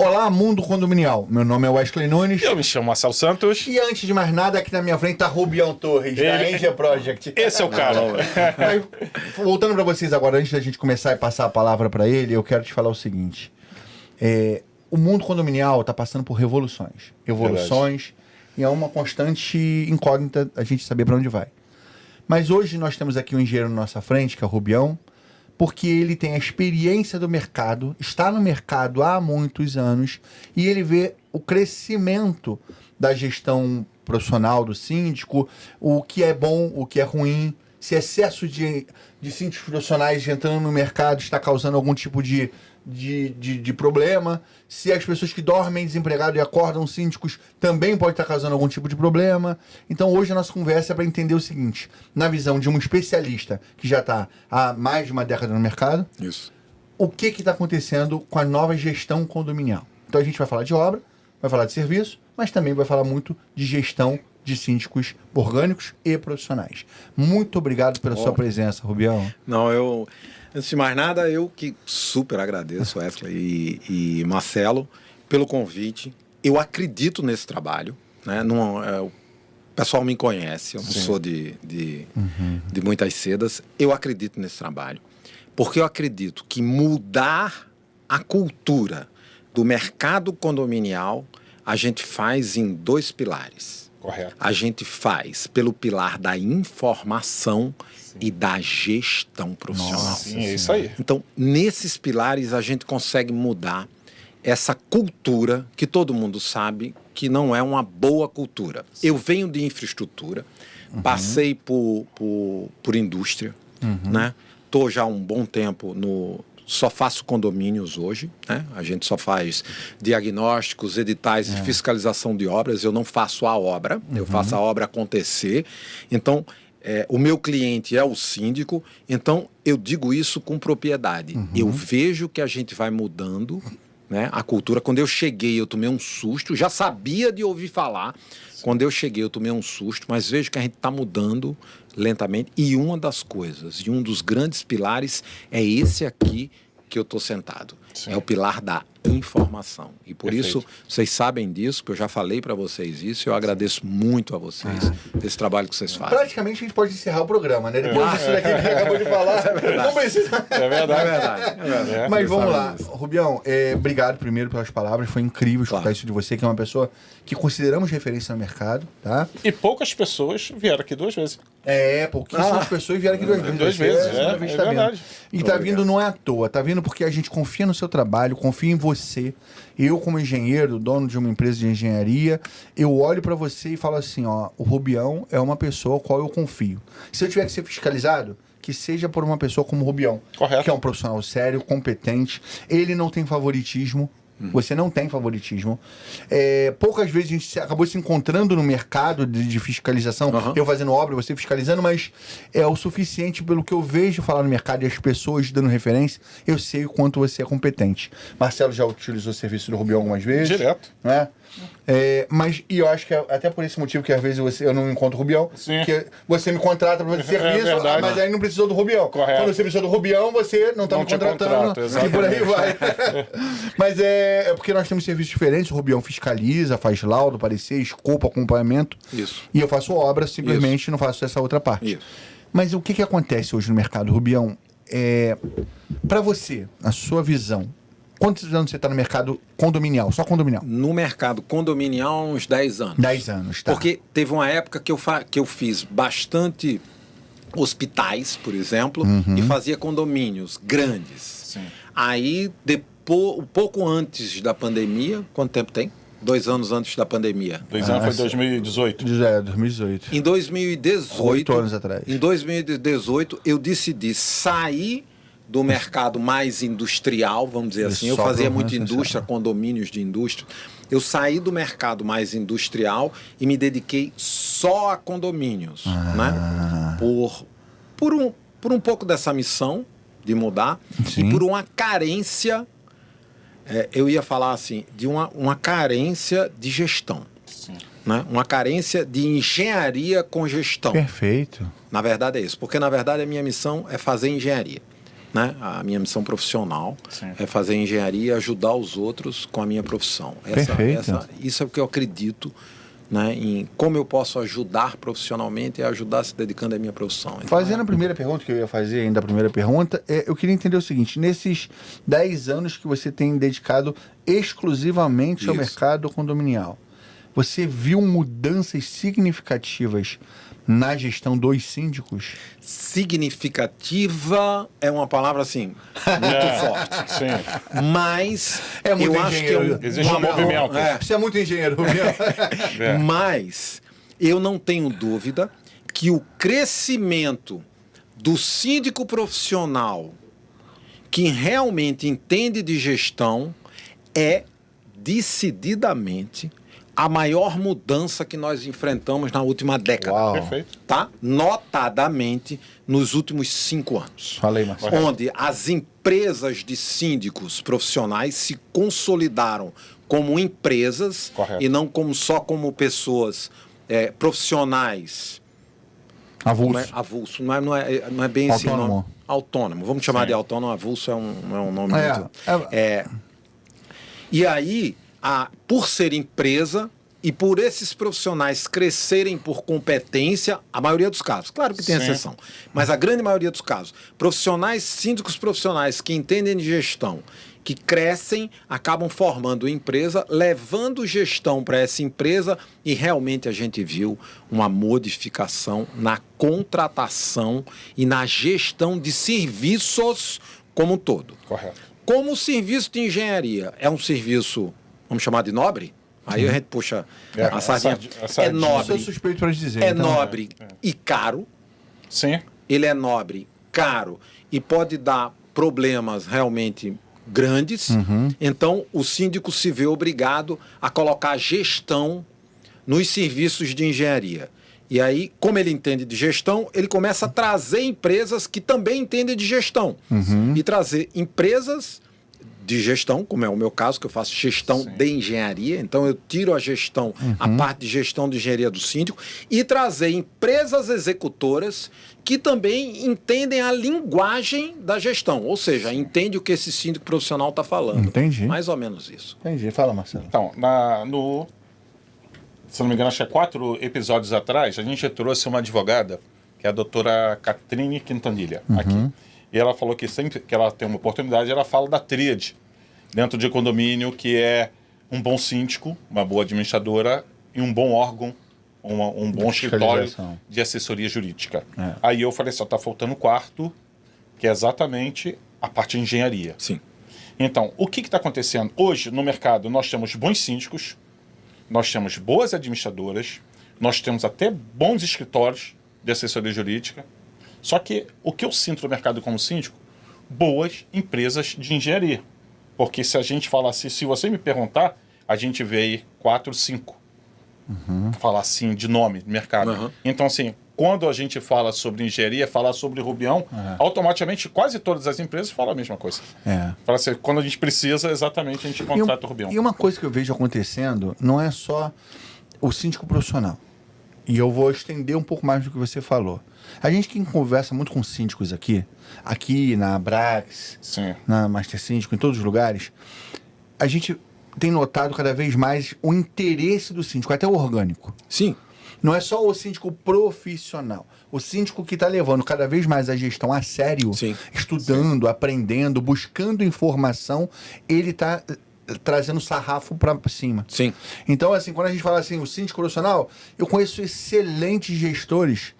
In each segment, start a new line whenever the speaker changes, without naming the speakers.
Olá, mundo condominial. Meu nome é Wesley Nunes.
Eu me chamo Marcelo Santos.
E antes de mais nada, aqui na minha frente tá Rubião Torres, da Angel Project.
Esse é o cara.
Mas, voltando para vocês agora, antes da gente começar e passar a palavra para ele, eu quero te falar o seguinte. O mundo condominial tá passando por revoluções. Evoluções. E é uma constante incógnita a gente saber para onde vai. Mas hoje nós temos aqui um engenheiro na nossa frente, que é o Rubião, porque ele tem a experiência do mercado, está no mercado há muitos anos, e ele vê o crescimento da gestão profissional do síndico, o que é bom, o que é ruim, se excesso de síndicos profissionais entrando no mercado está causando algum tipo de problema, se as pessoas que dormem desempregados e acordam síndicos também pode estar causando algum tipo de problema. Então hoje a nossa conversa é para entender o seguinte, na visão de um especialista que já está há mais de uma década no mercado,
Isso.
o que está acontecendo com a nova gestão condominial. Então a gente vai falar de obra, vai falar de serviço, mas também vai falar muito de gestão de síndicos orgânicos e profissionais. Muito obrigado pela sua presença, Rubião.
Não, antes de mais nada, eu que super agradeço, Wesley e Marcelo, pelo convite. Eu acredito nesse trabalho, né? O pessoal me conhece, eu não sou de muitas sedas. Eu acredito nesse trabalho, porque eu acredito que mudar a cultura do mercado condominial a gente faz em 2 pilares.
Correto.
A gente faz pelo pilar da informação e da gestão profissional.
Nossa,
Sim, é isso aí.
Então, nesses pilares, a gente consegue mudar essa cultura que todo mundo sabe que não é uma boa cultura. Sim. Eu venho de infraestrutura, passei por indústria, né? Estou já há um bom tempo só faço condomínios hoje, né? A gente só faz diagnósticos, editais e fiscalização de obras. Eu não faço a obra, eu faço a obra acontecer. Então, o meu cliente é o síndico, então eu digo isso com propriedade. Eu vejo que a gente vai mudando, né, a cultura. Quando eu cheguei, eu tomei um susto, já sabia de ouvir falar. Quando eu cheguei, eu tomei um susto, mas vejo que a gente está mudando lentamente. E uma das coisas, e um dos grandes pilares é esse aqui que eu estou sentado. Sim. É o pilar da informação. E por isso, vocês sabem disso, que eu já falei para vocês isso, eu agradeço muito a vocês desse trabalho que vocês fazem.
Praticamente a gente pode encerrar o programa, né? Depois disso daqui que a gente acabou de falar, não precisa...
É verdade.
É verdade.
Mas vamos lá. Rubião, obrigado primeiro pelas palavras, foi incrível escutar isso de você, que é uma pessoa que consideramos referência no mercado, tá?
E poucas pessoas vieram aqui 2 vezes.
Pouquíssimas pessoas vieram aqui 2 vezes.
2 vezes,
é
verdade.
E tá vindo não é à toa, tá vindo porque a gente confia no seu trabalho, confia em você. Eu, como engenheiro, dono de uma empresa de engenharia, eu olho para você e falo assim, ó, o Rubião é uma pessoa a qual eu confio. Se eu tiver que ser fiscalizado, que seja por uma pessoa como o Rubião,
correto,
que é um profissional sério, competente, ele não tem favoritismo. Você não tem favoritismo. Poucas vezes a gente acabou se encontrando no mercado de fiscalização, eu fazendo obra, você fiscalizando, mas é o suficiente pelo que eu vejo falar no mercado e as pessoas dando referência, eu sei o quanto você é competente. Marcelo já utilizou o serviço do Rubião algumas vezes.
Direto.
Né? Mas eu acho que até por esse motivo que às vezes eu não encontro o Rubião, porque você me contrata para fazer serviço, mas aí não precisou do Rubião.
Correto.
Quando você precisou do Rubião, você não está me contratando e por aí vai. Mas é porque nós temos serviços diferentes, o Rubião fiscaliza, faz laudo, parecer, escopo, acompanhamento.
Isso.
E eu faço obra, simplesmente não faço essa outra parte.
Isso.
Mas o que acontece hoje no mercado, Rubião? Para você, a sua visão, quantos anos você está no mercado condominial, só condominial?
No mercado condominial, uns 10 anos.
10 anos, tá.
Porque teve uma época que eu fiz bastante hospitais, por exemplo, e fazia condomínios grandes.
Sim.
Aí, um pouco antes da pandemia, quanto tempo tem? 2 anos antes da pandemia.
2 anos foi 2018.
2018.
Em 2018...
8 anos atrás.
Em 2018, eu decidi sair do mercado mais industrial, vamos dizer assim. Eu fazia muito indústria, condomínios de indústria. Eu saí do mercado mais industrial e me dediquei só a condomínios, né? Por um pouco dessa missão de mudar. Sim. E por uma carência, eu ia falar assim, de uma carência de gestão. Sim. Né? Uma carência de engenharia com gestão.
Perfeito.
Na verdade é isso, porque na verdade a minha missão é fazer engenharia. né? A minha missão profissional
Sim.
é fazer engenharia e ajudar os outros com a minha profissão.
Perfeito.
Isso é o que eu acredito, né? Em como eu posso ajudar profissionalmente e ajudar se dedicando à minha profissão. Então,
Fazendo a primeira pergunta, que eu ia fazer ainda a primeira pergunta, eu queria entender o seguinte: nesses 10 anos que você tem dedicado exclusivamente ao
Isso.
mercado condominial, você viu mudanças significativas na gestão dos síndicos?
significativa é uma palavra assim muito forte.
Sim.
Mas
É muito
eu acho que
Existe um movimento.
Você é muito engenheiro,
É.
Mas eu não tenho dúvida que o crescimento do síndico profissional que realmente entende de gestão é decididamente a maior mudança que nós enfrentamos na última década.
Uau.
Perfeito.
Tá? Notadamente nos últimos 5 anos.
Falei, Marcelo.
Onde as empresas de síndicos profissionais se consolidaram como empresas
Correto.
e não só como pessoas profissionais.
Avulso.
Não é avulso, não é bem esse
Autônomo.
nome. Autônomo. Vamos chamar
Sim.
de autônomo. Avulso é um nome
É,
muito... E aí, por ser empresa e por esses profissionais crescerem por competência, a maioria dos casos, claro que tem
Sim.
exceção, mas a grande maioria dos casos, profissionais, síndicos profissionais que entendem de gestão, que crescem, acabam formando empresa, levando gestão para essa empresa e realmente a gente viu uma modificação na contratação e na gestão de serviços como um todo.
Correto.
Como o serviço de engenharia é um serviço, vamos chamar de nobre, aí a gente puxa a sardinha.
a sardinha.
Eu sou
nobre,
suspeito para dizer.
é
então.
nobre e caro.
Sim.
Ele é nobre, caro e pode dar problemas realmente grandes. Então, o síndico se vê obrigado a colocar gestão nos serviços de engenharia. E aí, como ele entende de gestão, ele começa a trazer empresas que também entendem de gestão. E trazer empresas de gestão, como é o meu caso, que eu faço gestão
Sim.
de engenharia. Então, eu tiro a gestão, a parte de gestão de engenharia do síndico, e trazer empresas executoras que também entendem a linguagem da gestão. Ou seja, entende o que esse síndico profissional está falando.
Entendi.
Mais ou menos isso.
Entendi. Fala, Marcelo.
Então, se não me engano, acho que 4 episódios atrás, a gente trouxe uma advogada, que é a doutora Catrine Quintanilha, aqui. E ela falou que sempre que ela tem uma oportunidade, ela fala da tríade dentro de condomínio, que é um bom síndico, uma boa administradora e um bom órgão, um bom escritório
Fiscalização.
de assessoria jurídica.
É.
Aí eu falei, só está faltando o quarto, que é exatamente a parte de engenharia.
Sim.
Então, o que está acontecendo? Hoje, no mercado, nós temos bons síndicos, nós temos boas administradoras, nós temos até bons escritórios de assessoria jurídica. Só que o que eu sinto no mercado como síndico? Boas empresas de engenharia. Porque se a gente fala assim, se você me perguntar, a gente vê aí 4, 5. Falar assim de nome, de mercado. Então, assim, quando a gente fala sobre engenharia, falar sobre Rubião, automaticamente quase todas as empresas falam a mesma coisa. Fala assim, quando a gente precisa, exatamente, a gente contrata o Rubião.
E uma coisa que eu vejo acontecendo não é só o síndico profissional. E eu vou estender um pouco mais do que você falou. A gente que conversa muito com síndicos aqui na Abrax,
Sim.
na Master Síndico, em todos os lugares, a gente tem notado cada vez mais o interesse do síndico, até o orgânico.
Sim.
Não é só o síndico profissional. O síndico que está levando cada vez mais a gestão a sério,
Sim.
estudando, aprendendo, buscando informação, ele está trazendo sarrafo para cima.
Sim.
Então, assim, quando a gente fala assim, o síndico profissional, eu conheço excelentes gestores,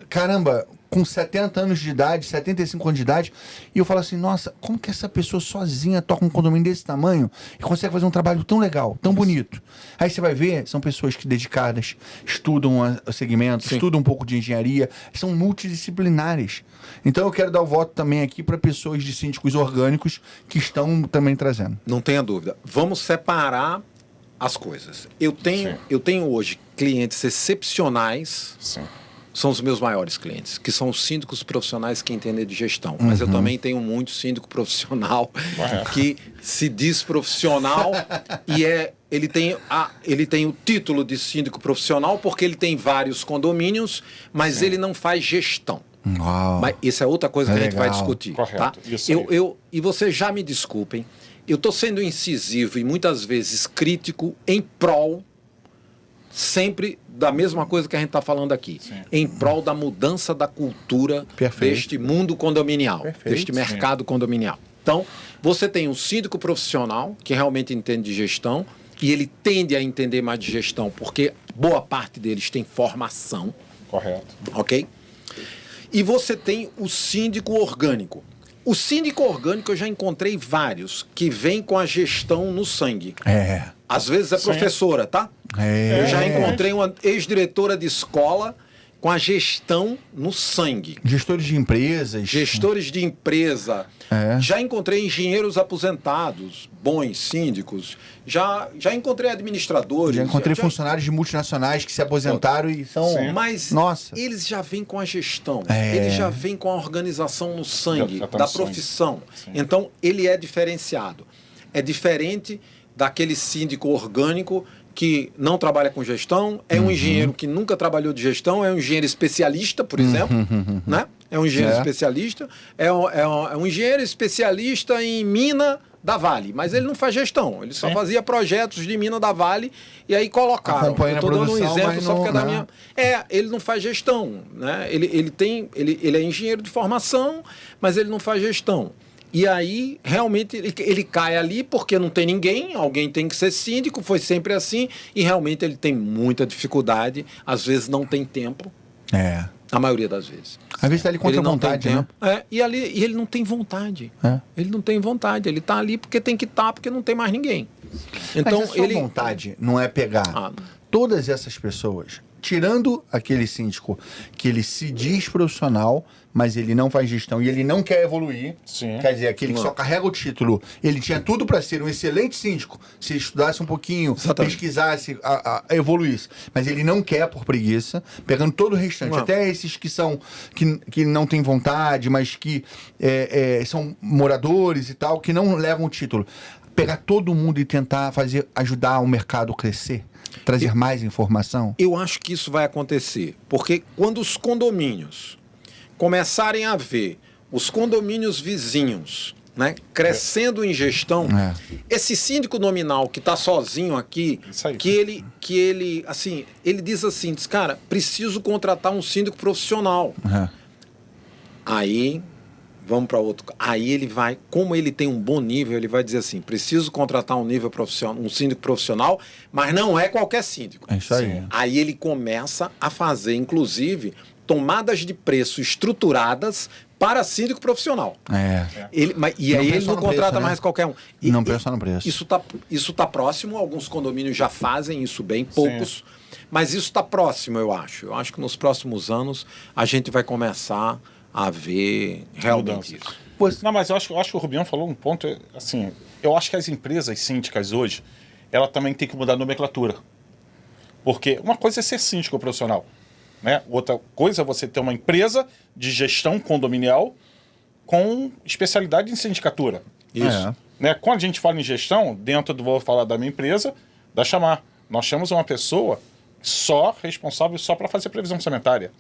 caramba, com 70 anos de idade, 75 anos de idade, e eu falo assim, nossa, como que essa pessoa sozinha toca um condomínio desse tamanho e consegue fazer um trabalho tão legal, tão bonito? Aí você vai ver, são pessoas que dedicadas, estudam o segmento,
Sim.
estudam um pouco de engenharia, são multidisciplinares. Então eu quero dar o voto também aqui para pessoas de síndicos orgânicos que estão também trazendo.
Não tenha dúvida. Vamos separar as coisas. Eu tenho hoje clientes excepcionais,
Sim.
são os meus maiores clientes, que são os síndicos profissionais que entendem de gestão. Mas eu também tenho muito síndico profissional que se diz profissional e ele tem o título de síndico profissional porque ele tem vários condomínios, mas ele não faz gestão.
Uau.
Mas isso é outra coisa que a gente vai
Legal.
discutir.
Correto.
Tá?
Isso aí.
E vocês já me desculpem, eu estou sendo incisivo e muitas vezes crítico em prol sempre da mesma coisa que a gente está falando aqui, em prol da mudança da cultura
Perfeito.
deste mundo condominial,
Perfeito.
deste mercado condominial. Então, você tem um síndico profissional que realmente entende de gestão e ele tende a entender mais de gestão porque boa parte deles tem formação,
Correto.
ok? E você tem o síndico orgânico. O síndico orgânico eu já encontrei vários que vêm com a gestão no sangue.
É.
Às vezes é professora, tá?
É.
Eu já encontrei uma ex-diretora de escola com a gestão no sangue.
Gestores de empresas.
Gestores de empresa.
É.
Já encontrei engenheiros aposentados, bons síndicos. Já encontrei administradores.
Já encontrei funcionários de multinacionais que se aposentaram e são...
Sim.
Mas
Nossa.
eles já vêm com a gestão,
É.
eles já vêm com a organização no sangue,
Já tá no
da
sangue.
profissão.
Sim.
Então, ele é diferenciado. É diferente daquele síndico orgânico que não trabalha com gestão, é um engenheiro que nunca trabalhou de gestão, é um engenheiro especialista, por exemplo, né? É um engenheiro especialista, é um engenheiro especialista em mina da Vale, mas ele não faz gestão, ele só fazia projetos de mina da Vale e aí colocaram.
Acompanha
Eu tô
a
dando um
produção,
exemplo
mas
só porque é da
não,
minha... ele não faz gestão, né? Ele é engenheiro de formação, mas ele não faz gestão. E aí, realmente, ele cai ali porque não tem ninguém, alguém tem que ser síndico, foi sempre assim, e realmente ele tem muita dificuldade, às vezes não tem tempo,
É.
a maioria das vezes.
Às vezes tá ali contra
Ele
a
não
vontade,
tem
né?
tempo. E ele não tem vontade.
É.
Ele não tem vontade, ele está ali porque tem que estar, porque não tem mais ninguém. Então,
Mas a sua vontade não é pegar todas essas pessoas, tirando aquele síndico que ele se diz profissional, mas ele não faz gestão e ele não quer evoluir.
Sim.
Quer dizer, aquele que só carrega o título, ele tinha tudo para ser um excelente síndico se estudasse um pouquinho,
Exatamente.
pesquisasse, evoluísse. Mas ele não quer por preguiça, pegando todo o restante.
Não.
Até esses que são que não têm vontade, mas que são moradores e tal, que não levam o título. Pegar todo mundo e tentar ajudar o mercado a crescer, trazer mais informação.
Eu acho que isso vai acontecer, porque quando os condomínios começarem a ver os condomínios vizinhos, né, crescendo em gestão, esse síndico nominal que está sozinho aqui,
Isso aí.
que ele assim, ele diz assim, cara, preciso contratar um síndico profissional. Aí vamos para outro. Aí ele vai, como ele tem um bom nível, ele vai dizer assim: preciso contratar um síndico profissional, mas não é qualquer síndico.
É isso aí.
Aí ele começa a fazer, inclusive, tomadas de preço estruturadas para síndico profissional. E
Não
aí ele
pensa
não
no
contrata
preço, né?
mais qualquer um.
Não pensa no preço.
Isso tá próximo, alguns condomínios já fazem isso bem, poucos. Mas isso está próximo, eu acho. Eu acho que nos próximos anos a gente vai começar a ver realmente isso.
Não, mas eu acho que o Rubião falou um ponto, assim, eu acho que as empresas síndicas hoje, ela também tem que mudar a nomenclatura. Porque uma coisa é ser síndico profissional, né? Outra coisa é você ter uma empresa de gestão condominial com especialidade em sindicatura.
Isso.
Né? Quando a gente fala em gestão, vou falar da minha empresa, da Chamar. Nós temos uma pessoa responsável só para fazer previsão orçamentária.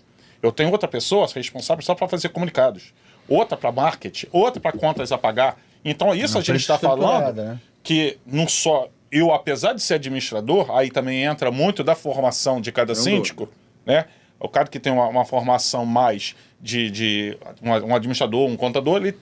Eu tenho outra pessoa responsável só para fazer comunicados. Outra para marketing, outra para contas a pagar. Então, isso a gente está falando,
né?
que não só eu, apesar de ser administrador, aí também entra muito da formação de cada síndico, né? O cara que tem uma formação mais de um administrador, um contador, ele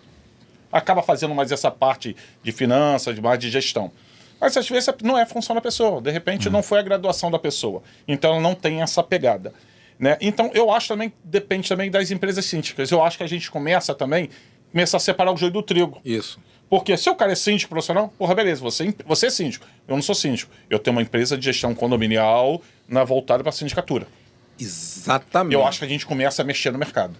acaba fazendo mais essa parte de finanças, mais de gestão. Mas às vezes não é a função da pessoa. De repente não foi a graduação da pessoa. Então ela não tem essa pegada. Né? Então eu acho também, depende também das empresas síndicas. Eu acho que a gente começa a separar o joio do trigo.
Isso.
Porque se o cara é síndico profissional, porra, beleza, você é síndico. Eu não sou síndico. Eu tenho uma empresa de gestão condominial voltada para a sindicatura.
Exatamente.
Eu acho que a gente começa a mexer no mercado.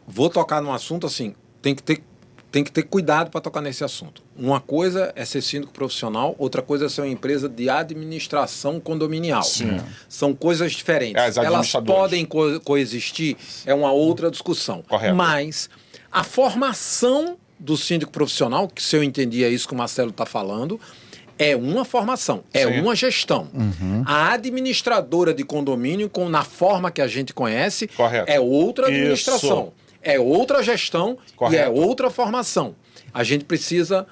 Vou tocar num assunto assim, tem que ter cuidado para tocar nesse assunto. Uma coisa é ser síndico profissional, outra coisa é ser uma empresa de administração condominial.
Sim.
São coisas diferentes. Elas podem coexistir, é uma outra discussão.
Correto.
Mas a formação do síndico profissional, que se eu entendi é isso que o Marcelo está falando, é uma formação, é
Sim.
uma gestão. A administradora de condomínio, na forma que a gente conhece,
Correto.
é outra administração,
Isso.
é outra gestão
Correto.
e é outra formação. A gente precisa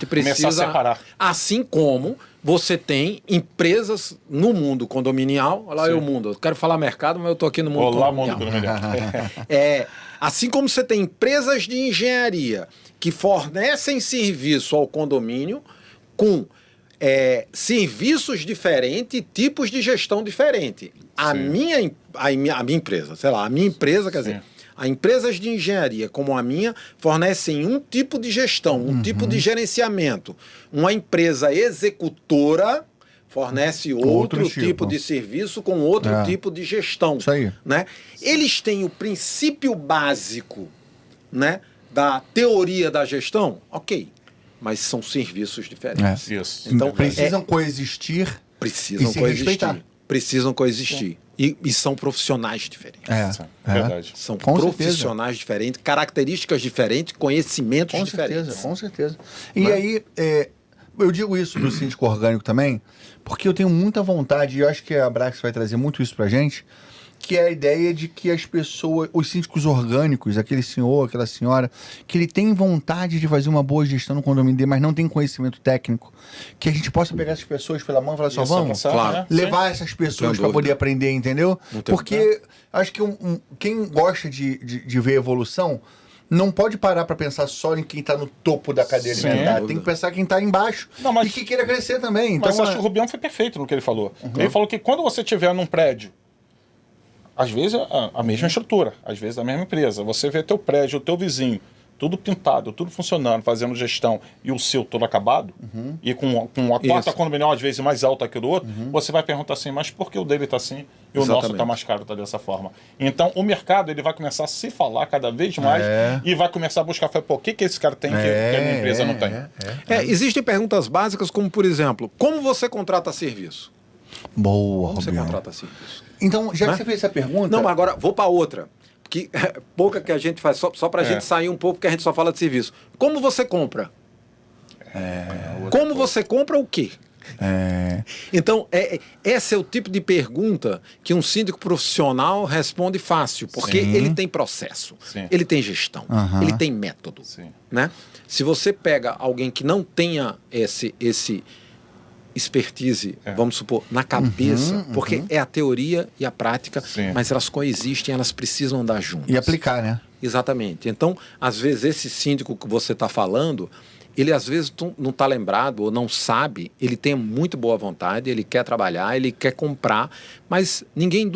Começar a separar.
assim como você tem empresas no mundo condominial. Olha lá,
Sim.
eu mundo. Eu quero falar mercado, mas eu estou aqui no mundo
Olá,
condominial.
mundo condominial.
Assim como você tem empresas de engenharia que fornecem serviço ao condomínio com serviços diferentes, tipos de gestão diferentes. A minha empresa, sei lá, a minha empresa, quer dizer, as empresas de engenharia como a minha fornecem um tipo de gestão, um tipo de gerenciamento. Uma empresa executora fornece outro tipo de serviço com outro tipo de gestão.
Isso aí.
Né? Eles têm o princípio básico, né, da teoria da gestão, ok, mas são serviços diferentes.
Isso.
Então, precisam coexistir.
Precisam
E se
coexistir.
respeitar.
Precisam coexistir. E são profissionais diferentes.
Verdade.
São
Com
profissionais diferentes, características diferentes, conhecimentos
Com
diferentes.
certeza, com certeza. E aí, eu digo isso do síndico orgânico também, porque eu tenho muita vontade, e eu acho que a Abrax vai trazer muito isso pra gente, que é a ideia de que as pessoas, os síndicos orgânicos, aquele senhor, aquela senhora, que ele tem vontade de fazer uma boa gestão no condomínio dele, mas não tem conhecimento técnico, que a gente possa pegar essas pessoas pela mão e falar assim, vamos
claro.
levar essas pessoas para poder aprender, entendeu? Porque acho que quem gosta de ver evolução não pode parar para pensar só em quem está no topo da cadeia alimentar. Tem que pensar quem está embaixo e que queira crescer também. Então,
Mas acho que o Rubião foi perfeito no que ele falou. Ele falou que quando você estiver num prédio, às vezes a mesma estrutura, às vezes a mesma empresa, você vê teu prédio, o teu vizinho, tudo pintado, tudo funcionando, fazendo gestão, e o seu todo acabado, e com a porta condominial às vezes mais alta que o do outro, você vai perguntar assim, mas por que o dele está assim e o nosso está mais caro, está dessa forma? Então o mercado ele vai começar a se falar cada vez mais e vai começar a buscar, pô, o que esse cara tem que a minha empresa não tem?
Existem perguntas básicas como, por exemplo, como você contrata serviço?
Boa,
Como você
Rubião.
contrata serviço?
Então, já que você fez essa pergunta...
Não, mas agora vou para outra. Que pouca que a gente faz, só para a gente sair um pouco, porque a gente só fala de serviço. Como você compra? Como você compra o quê? Então, esse é o tipo de pergunta que um síndico profissional responde fácil, porque ele tem processo, ele tem gestão, ele tem método. Né? Se você pega alguém que não tenha esse expertise, vamos supor, na cabeça, porque é a teoria e a prática, mas elas coexistem, elas precisam andar juntas.
E aplicar, né?
Exatamente. Então, às vezes, esse síndico que você está falando, ele às vezes não está lembrado ou não sabe, ele tem muito boa vontade, ele quer trabalhar, ele quer comprar, mas ninguém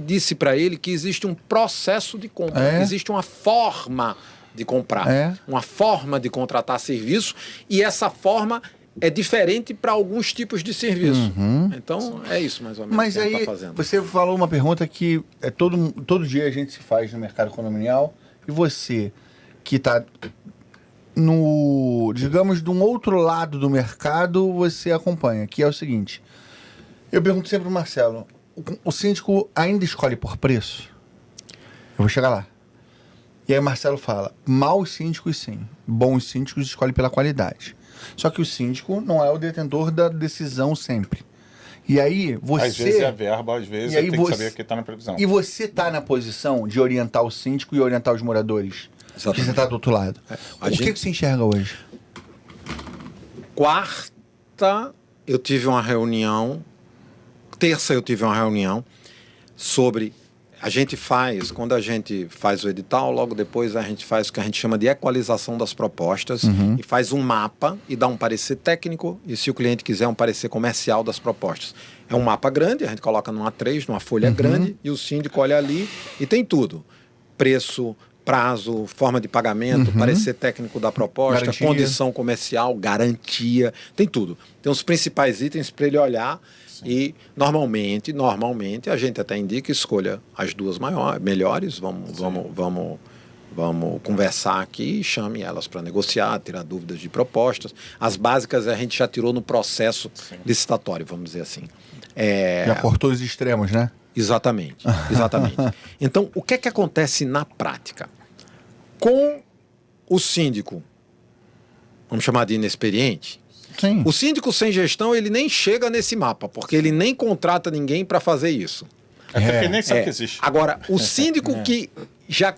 disse para ele que existe um processo de compra, existe uma forma de comprar, uma forma de contratar serviço, e essa forma é diferente para alguns tipos de serviço. Então, é isso mais ou menos
Mas
que a gente
aí,
está fazendo.
você falou uma pergunta que todo dia a gente se faz no mercado condominial, e você que está digamos, de um outro lado do mercado, você acompanha, que é o seguinte, eu pergunto sempre pro Marcelo, o síndico ainda escolhe por preço? Eu vou chegar lá. E aí o Marcelo fala, maus síndicos sim, bons síndicos escolhem pela qualidade. Só que o síndico não é o detentor da decisão sempre. E aí você...
Às vezes é verba, às vezes tem que saber que está na previsão.
E você está na posição de orientar o síndico e orientar os moradores? Exatamente. Que você está do outro lado. O que você enxerga hoje?
Quarta, eu tive uma reunião. Terça, eu tive uma reunião sobre... Quando a gente faz o edital, logo depois a gente faz o que a gente chama de equalização das propostas e faz um mapa e dá um parecer técnico e, se o cliente quiser, um parecer comercial das propostas. É um mapa grande, a gente coloca numa A3, numa folha grande, e o síndico olha ali e tem tudo. Preço, prazo, forma de pagamento, parecer técnico da proposta, garantia, condição comercial, garantia, tem tudo. Tem os principais itens para ele olhar. E normalmente a gente até indica, escolha as duas melhores, vamos conversar aqui e chame elas para negociar, tirar dúvidas de propostas. As básicas a gente já tirou no processo licitatório, vamos dizer assim.
Já cortou os extremos, né?
Exatamente. Então, o que é que acontece na prática? Com o síndico, vamos chamar de inexperiente,
Sim.
O síndico sem gestão, ele nem chega nesse mapa, porque ele nem contrata ninguém para fazer isso.
Até porque nem sabe que existe.
Agora, o síndico que já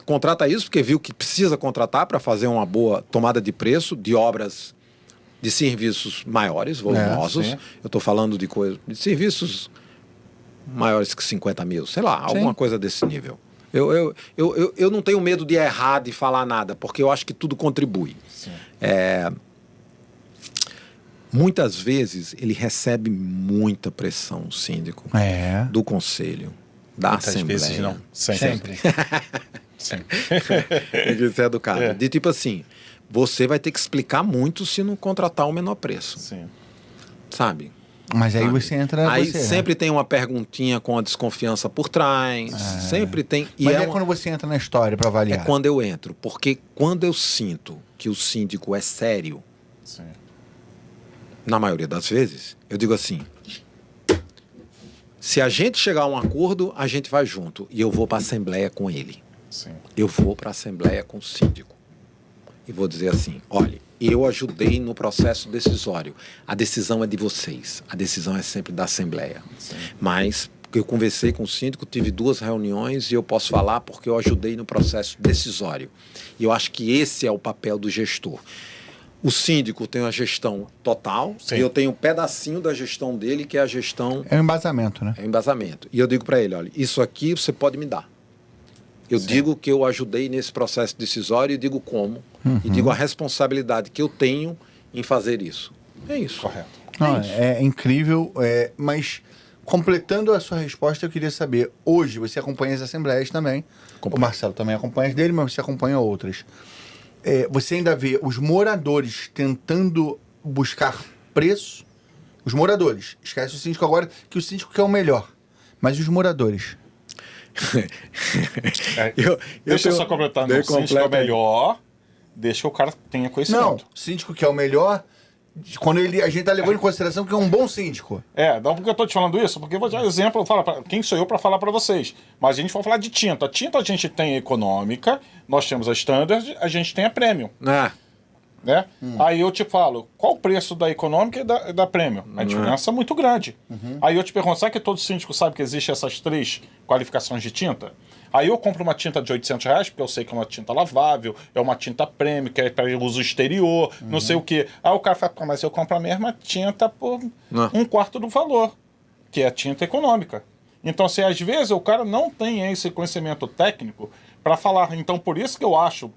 contrata isso, porque viu que precisa contratar para fazer uma boa tomada de preço de obras, de serviços maiores, volumosos.
Sim.
Eu estou falando de serviços maiores que 50 mil, sei lá, alguma coisa desse nível. Eu não tenho medo de errar, de falar nada, porque eu acho que tudo contribui. Muitas vezes ele recebe muita pressão, o síndico, do conselho, da
Muitas
Assembleia.
vezes não. Sempre. Sempre.
Tem que ser educado. De tipo assim, você vai ter que explicar muito se não contratar o menor preço.
Sim.
Sabe?
Mas aí você entra...
Aí
você,
sempre tem uma perguntinha com a desconfiança por trás. Sempre tem. E
Mas é quando você entra na história para avaliar.
É quando eu entro. Porque quando eu sinto que o síndico é sério,
Sim.
na maioria das vezes, eu digo assim: se a gente chegar a um acordo, a gente vai junto. E eu vou para a Assembleia com ele.
Sim.
Eu vou para a Assembleia com o síndico. E vou dizer assim: olha, eu ajudei no processo decisório. A decisão é de vocês. A decisão é sempre da Assembleia.
Sim.
Mas eu conversei com o síndico, tive 2 reuniões e eu posso falar porque eu ajudei no processo decisório. E eu acho que esse é o papel do gestor. O síndico tem a gestão total.
Sim.
E eu tenho um pedacinho da gestão dele, que é a gestão...
É o embasamento, né?
É o embasamento. E eu digo para ele: olha, isso aqui você pode me dar. Eu digo que eu ajudei nesse processo decisório e digo como. E digo a responsabilidade que eu tenho em fazer isso. É isso.
Correto.
Não, é incrível, mas completando a sua resposta, eu queria saber, hoje você acompanha as assembleias também, o Marcelo também acompanha as dele, mas você acompanha outras. Você ainda vê os moradores tentando buscar preço, os moradores, esquece o síndico agora, que o síndico quer o melhor, mas os moradores...
Deixa eu só completar. Não, o síndico é o melhor, deixa que o cara tenha conhecimento.
Não, síndico que é o melhor, quando a gente tá levando em consideração que é um bom síndico.
Não, porque eu tô te falando isso, porque eu vou dar exemplo, quem sou eu para falar para vocês. Mas a gente vai falar de tinta. A tinta a gente tem a econômica, nós temos a standard, a gente tem a premium. Né? Aí eu te falo, qual o preço da econômica e da premium? A diferença é muito grande. Aí eu te pergunto, sabe que todo síndico sabe que existem essas 3 qualificações de tinta? Aí eu compro uma tinta de R$800, porque eu sei que é uma tinta lavável, é uma tinta premium, que é para uso exterior, não sei o quê. Aí o cara fala, mas eu compro a mesma tinta por 1/4 do valor, que é a tinta econômica. Então, assim, às vezes o cara não tem esse conhecimento técnico para falar. Então, por isso que eu acho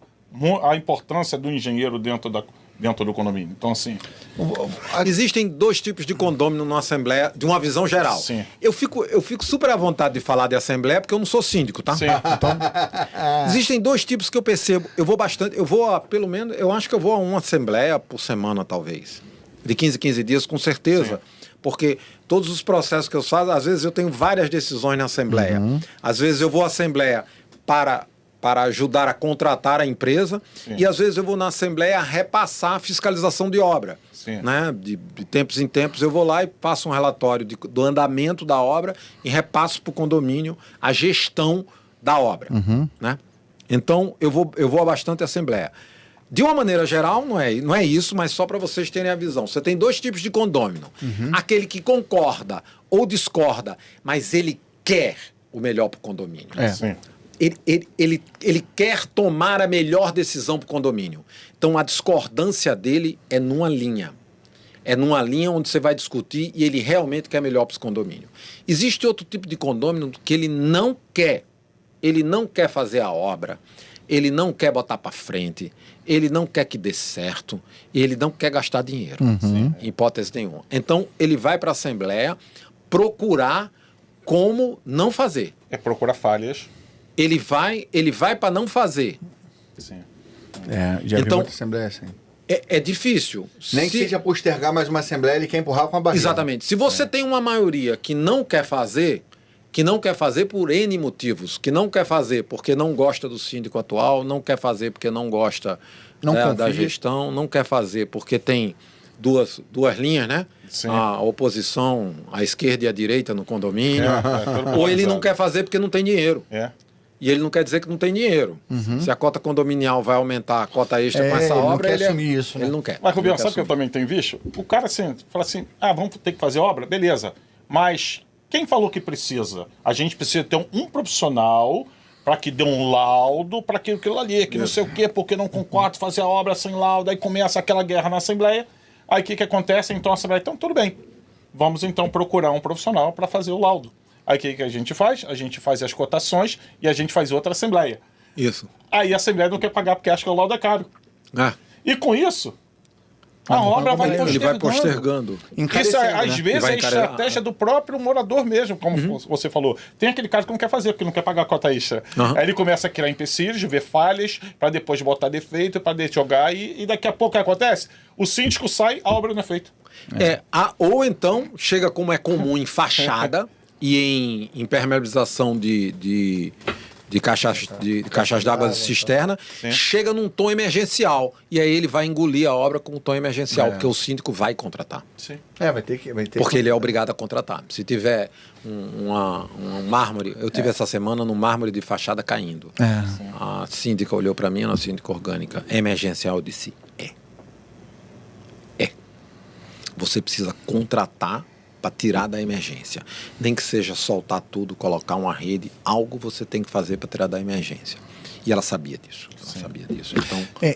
a importância do engenheiro dentro do condomínio. Então, assim...
Existem 2 tipos de condômino numa Assembleia, de uma visão geral.
Sim.
Eu fico super à vontade de falar de Assembleia, porque eu não sou síndico, tá?
Sim.
Então, existem 2 tipos que eu percebo. Eu vou bastante, pelo menos, eu acho que eu vou a uma Assembleia por semana, talvez. De 15 em 15 dias, com certeza. Sim. Porque todos os processos que eu faço, às vezes eu tenho várias decisões na Assembleia. Às vezes eu vou à Assembleia para ajudar a contratar a empresa. Sim. E às vezes eu vou na Assembleia repassar a fiscalização de obra.
Sim.
Né? De tempos em tempos eu vou lá e passo um relatório do andamento da obra e repasso para o condomínio a gestão da obra. Né? Então eu vou a bastante Assembleia. De uma maneira geral, não é isso, mas só para vocês terem a visão. Você tem 2 tipos de condômino. Aquele que concorda ou discorda, mas ele quer o melhor para o condomínio.
Sim.
Ele quer tomar a melhor decisão para o condomínio. Então, a discordância dele é numa linha. É numa linha onde você vai discutir e ele realmente quer melhor para o condomínio. Existe outro tipo de condômino que ele não quer. Ele não quer fazer a obra, ele não quer botar para frente, ele não quer que dê certo, e ele não quer gastar dinheiro, em hipótese nenhuma. Então, ele vai para a Assembleia procurar como não fazer.
Procurar falhas.
Ele vai para não fazer.
Sim.
Já vi
Então,
muita Assembleia assim.
É difícil.
Nem que seja postergar mais uma Assembleia, ele quer empurrar com a barriga.
Exatamente. Se você tem uma maioria que não quer fazer por N motivos, que não quer fazer porque não gosta do síndico atual, não quer fazer porque não gosta da gestão, não quer fazer porque tem duas linhas, né?
Sim.
A oposição, a esquerda e a direita no condomínio. Ou ele não quer fazer porque não tem dinheiro. E ele não quer dizer que não tem dinheiro. Se a cota condominial vai aumentar, a cota extra com essa
ele não
obra,
quer
ele
assumir isso, né?
Ele não quer.
Mas, Rubião,
Ele
sabe o que eu também tenho visto? O cara assim, fala assim, vamos ter que fazer obra? Beleza. Mas quem falou que precisa? A gente precisa ter um profissional para que dê um laudo para aquilo ali, que não sei o quê, porque não concordo fazer a obra sem laudo, aí começa aquela guerra na Assembleia. Aí o que acontece? Então a Assembleia, então tudo bem. Vamos então procurar um profissional para fazer o laudo. Aí o que a gente faz? A gente faz as cotações e a gente faz outra Assembleia.
Isso.
Aí a Assembleia não quer pagar porque acha que o laudo é caro.
Ah,
E com isso, a obra vai
ele vai
postergando.
postergando.
Isso, às
né?
vezes,
vai
é estratégia do próprio morador mesmo, como você falou. Tem aquele cara que não quer fazer, porque não quer pagar a cota extra. Aí ele começa a criar empecilhos, ver falhas, para depois botar defeito, para jogar, e daqui a pouco o que acontece? O síndico sai, a obra não é feita.
Ou então, chega como é comum em fachada e em impermeabilização de caixas d'água de cisterna, chega num tom emergencial. E aí ele vai engolir a obra com um tom emergencial, porque o síndico vai contratar.
Sim.
Vai ter
Porque ele é obrigado a contratar. Se tiver um mármore, eu tive essa semana num mármore de fachada caindo. A síndica olhou para mim, a síndica orgânica, emergencial, eu disse, você precisa contratar para tirar da emergência. Nem que seja soltar tudo, colocar uma rede, algo você tem que fazer para tirar da emergência. E ela sabia disso. Então,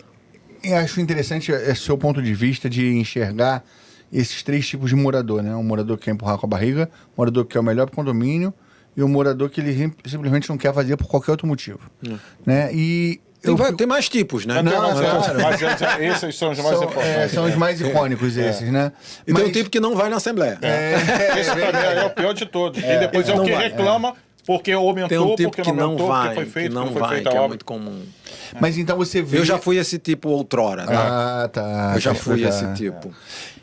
eu acho interessante esse seu ponto de vista de enxergar esses três tipos de morador, né? Um morador que quer empurrar com a barriga, um morador que quer o melhor pro condomínio e um morador que ele simplesmente não quer fazer por qualquer outro motivo. Né? E
tem mais tipos, né?
Mas esses são os mais importantes.
São os mais icônicos esses, né?
E tem um tipo que não vai na Assembleia.
Esse também é o pior de todos. E depois é o que reclama porque aumentou,
tem um tipo
porque
que
não aumentou,
não vai,
porque foi feito,
que não
foi
vai,
feita
que
a
é
obra.
muito comum.
Mas então você vê...
Eu já fui esse tipo outrora, tá?
Tá.
Eu já fui esse tipo.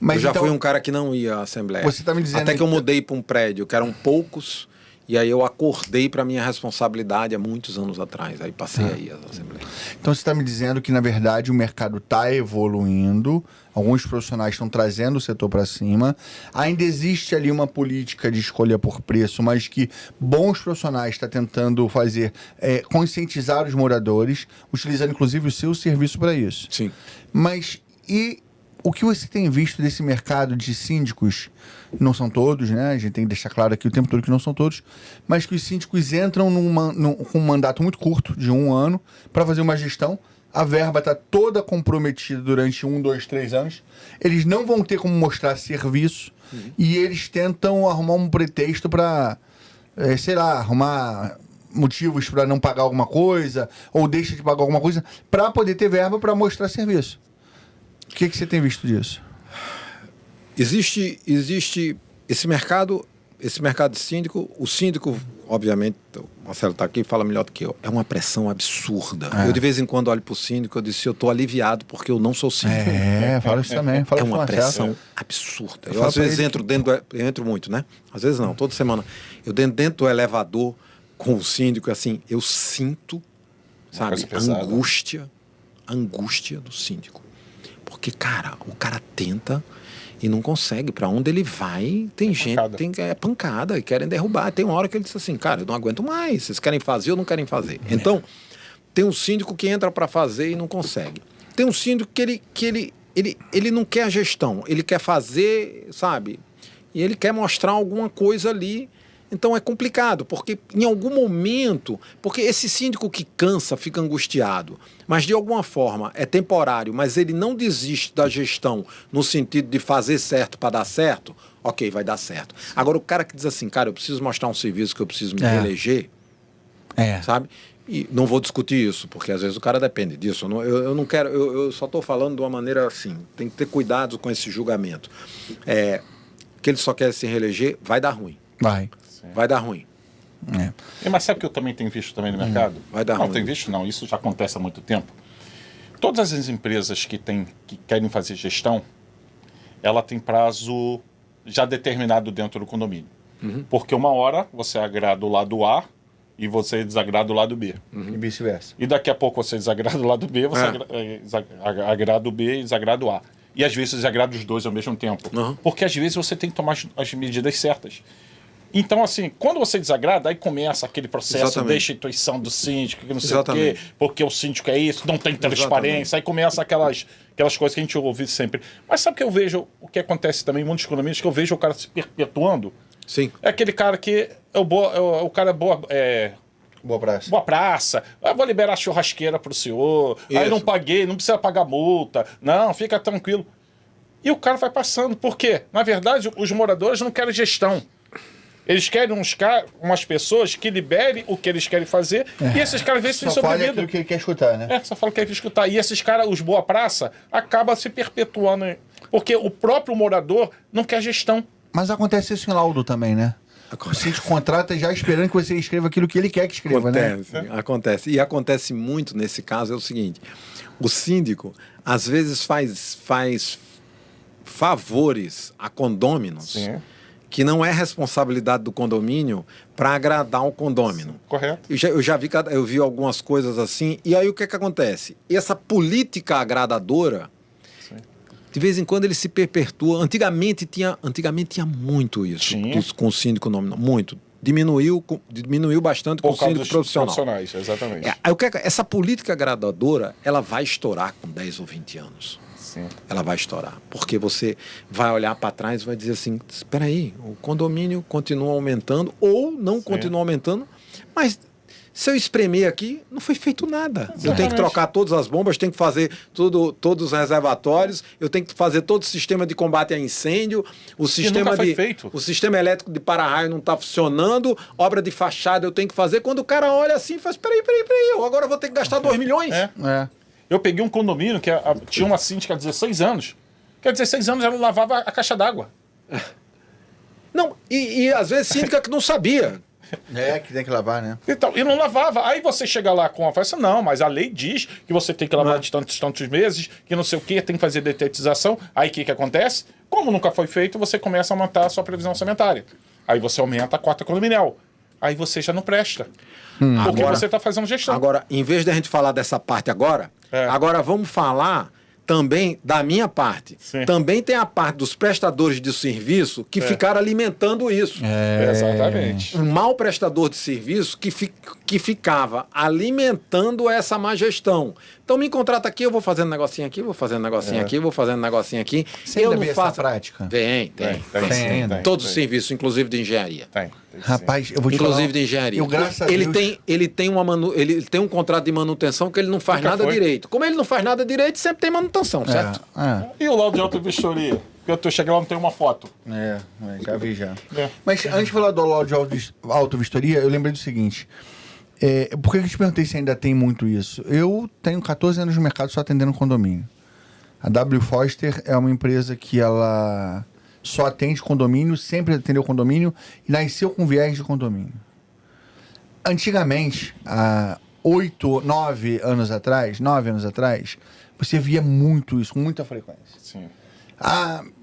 Mas
eu já
então,
fui um cara que não ia à Assembleia.
Você tá me dizendo
Até que eu mudei para um prédio, que eram poucos, e aí eu acordei para minha responsabilidade há muitos anos atrás. Aí passei aí à Assembleia.
Então você está me dizendo que, na verdade, o mercado está evoluindo, alguns profissionais estão trazendo o setor para cima, ainda existe ali uma política de escolha por preço, mas que bons profissionais estão tentando fazer, conscientizar os moradores, utilizando inclusive o seu serviço para isso.
Sim.
Mas e o que você tem visto desse mercado de síndicos? Não são todos, né? A gente tem que deixar claro aqui o tempo todo que não são todos, mas que os síndicos entram com um mandato muito curto, de 1 ano, para fazer uma gestão. A verba está toda comprometida durante 1, 2, 3 anos. Eles não vão ter como mostrar serviço e eles tentam arrumar um pretexto para, arrumar motivos para não pagar alguma coisa ou deixa de pagar alguma coisa para poder ter verba para mostrar serviço. O que você tem visto disso?
Existe esse mercado de síndico. O síndico, obviamente, o Marcelo está aqui e fala melhor do que eu. É uma pressão absurda. Eu de vez em quando olho para o síndico e disse, eu estou aliviado porque eu não sou síndico.
Fala isso também.
É uma pressão absurda. Eu às vezes entro eu entro muito, né? Às vezes não, toda semana. Eu dentro do elevador com o síndico, assim, eu sinto, sabe, a angústia do síndico. Porque, cara, o cara tenta e não consegue. Para onde ele vai, tem gente, é pancada e querem derrubar. Tem uma hora que ele diz assim, cara, eu não aguento mais. Vocês querem fazer ou não querem fazer? Então, tem um síndico que entra para fazer e não consegue. Tem um síndico que ele não quer a gestão. Ele quer fazer, sabe? E ele quer mostrar alguma coisa ali. Então é complicado, porque em algum momento, porque esse síndico que cansa, fica angustiado, mas de alguma forma é temporário, mas ele não desiste da gestão no sentido de fazer certo para dar certo, ok, vai dar certo. Agora o cara que diz assim, cara, eu preciso mostrar um serviço que eu preciso me reeleger, sabe? E não vou discutir isso, porque às vezes o cara depende disso. Eu não quero, eu só estou falando de uma maneira assim, tem que ter cuidado com esse julgamento. Que ele só quer se reeleger, vai dar ruim. Vai dar ruim.
Mas sabe o que eu também tenho visto também no mercado?
Vai dar ruim.
Não, tenho visto não, isso já acontece há muito tempo. Todas as empresas que querem fazer gestão, ela tem prazo já determinado dentro do condomínio. Porque uma hora você agrada o lado A e você desagrada o lado B.
E vice-versa.
E daqui a pouco você desagrada o lado B, você agrada o B e desagrada o A. E às vezes desagrada os dois ao mesmo tempo. Porque às vezes você tem que tomar as medidas certas. Então, assim, quando você desagrada, aí começa aquele processo
Exatamente.
de destituição do síndico, que não sei o
Exatamente.
quê, porque o síndico é isso, não tem transparência, aí começa aquelas coisas que a gente ouve sempre. Mas sabe o que eu vejo, o que acontece também em muitos condomínios, que eu vejo o cara se perpetuando?
Sim.
É aquele cara que o cara é boa...
Boa praça.
Boa praça, eu vou liberar a churrasqueira pro senhor, aí
Isso.
não paguei, não precisa pagar multa, não, fica tranquilo. E o cara vai passando, por quê? Na verdade, os moradores não querem gestão. Eles querem umas pessoas que liberem o que eles querem fazer, e esses caras às vezes têm
Só fala
sobrevivido.
aquilo que ele quer escutar, né?
Só fala que quer escutar. E esses caras, os boa praça, acabam se perpetuando, porque o próprio morador não quer gestão.
Mas acontece isso em laudo também, né? O síndico contrata já esperando que você escreva aquilo que ele quer que escreva, né?
Acontece. E acontece muito nesse caso é o seguinte: o síndico às vezes faz favores a condôminos que não é responsabilidade do condomínio para agradar o condômino.
Correto.
Eu vi algumas coisas assim, e aí o que acontece? Essa política agradadora, de vez em quando ele se perpetua. Antigamente tinha muito isso, com o síndico nominal, muito. Diminuiu bastante com o síndico profissional.
Profissionais, exatamente.
Aí essa política agradadora, ela vai estourar com 10 ou 20 anos.
Sim.
Ela vai estourar, porque você vai olhar para trás e vai dizer assim, espera aí, o condomínio continua aumentando ou não continua aumentando, mas se eu espremer aqui, não foi feito nada.
Exatamente.
Eu tenho que trocar todas as bombas, tenho que fazer todos os reservatórios, eu tenho que fazer todo o sistema de combate a incêndio, o sistema elétrico de para-raio não está funcionando, obra de fachada eu tenho que fazer. Quando o cara olha assim, faz, peraí, eu agora vou ter que gastar 2 milhões.
Eu peguei um condomínio que tinha uma síndica há 16 anos. Que há 16 anos ela lavava a caixa d'água.
Não, e às vezes síndica que não sabia.
Que tem que lavar, né?
Então, e não lavava. Aí você chega lá com a festa, não, mas a lei diz que você tem que lavar de tantos meses, que não sei o quê, tem que fazer detetização. Aí o que acontece? Como nunca foi feito, você começa a aumentar a sua previsão orçamentária. Aí você aumenta a cota condominial. Aí você já não presta. Porque
Agora,
você está fazendo gestão.
Agora, em vez de a gente falar dessa parte agora, agora vamos falar também da minha parte.
Sim.
Também tem a parte dos prestadores de serviço que ficaram alimentando isso.
Exatamente.
Um mau prestador de serviço que ficava alimentando essa má gestão. Então me contrata aqui, eu vou fazendo negocinho aqui, vou fazendo negocinho aqui, vou fazendo negocinho aqui.
Você
eu
ainda
não
vê
faço
essa prática?
Tem
ainda.
todos os serviços, inclusive de engenharia.
Tem
Rapaz, eu vou te
Inclusive
falar,
de engenharia.
Eu, graças a
ele
Deus,
tem um contrato de manutenção que ele não faz
Nunca
nada
foi.
direito. Como ele não faz nada direito, sempre tem manutenção, certo?
E o laudo de auto-vistoria? Porque eu cheguei lá não tem uma foto.
Já vi já.
É.
Mas antes de falar do laudo de auto-vistoria, eu lembrei do seguinte. Por que eu te perguntei se ainda tem muito isso? Eu tenho 14 anos no mercado só atendendo condomínio. A W Foster é uma empresa que ela só atende condomínio, sempre atendeu condomínio e nasceu com viés de condomínio. Antigamente, há 9 anos atrás, você via muito isso, com muita frequência.
Sim.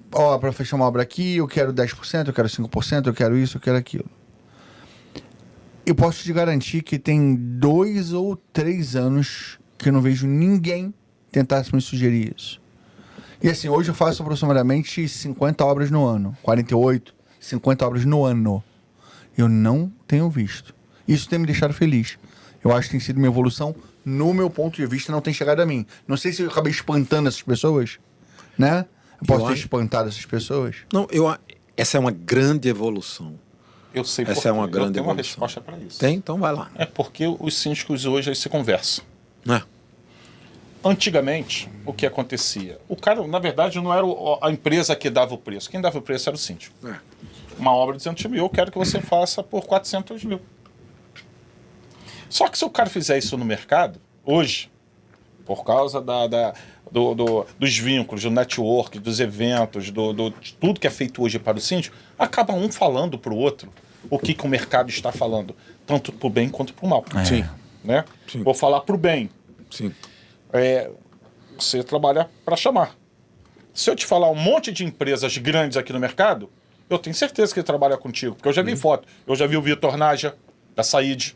Para fechar uma obra aqui, eu quero 10%, eu quero 5%, eu quero isso, eu quero aquilo. Eu posso te garantir que tem 2 ou 3 anos que eu não vejo ninguém tentar me sugerir isso. E assim, hoje eu faço aproximadamente 50 obras no ano. 48, 50 obras no ano. Eu não tenho visto. Isso tem me deixado feliz. Eu acho que tem sido uma evolução, no meu ponto de vista, não tem chegado a mim. Não sei se eu acabei espantando essas pessoas, né? Eu posso ter espantado essas pessoas.
Não, essa é uma grande evolução.
Eu sei
Essa é uma grande
eu tenho uma
evolução.
resposta para isso.
Tem? Então vai lá.
É porque os síndicos hoje se conversam.
É.
Antigamente, o que acontecia? O cara, na verdade, não era a empresa que dava o preço. Quem dava o preço era o síndico. Uma obra de 200 mil, eu quero que você faça por 400 mil. Só que se o cara fizer isso no mercado, hoje, por causa dos vínculos, do network, dos eventos, de tudo que é feito hoje para o síndico, acaba um falando para o outro o que o mercado está falando, tanto para o bem quanto para o mal.
Sim.
Né?
Sim.
Vou falar para o bem.
Sim.
Você trabalha para chamar. Se eu te falar um monte de empresas grandes aqui no mercado, eu tenho certeza que ele trabalha contigo, porque eu já vi foto. Eu já vi o Vitor Naja, da Said.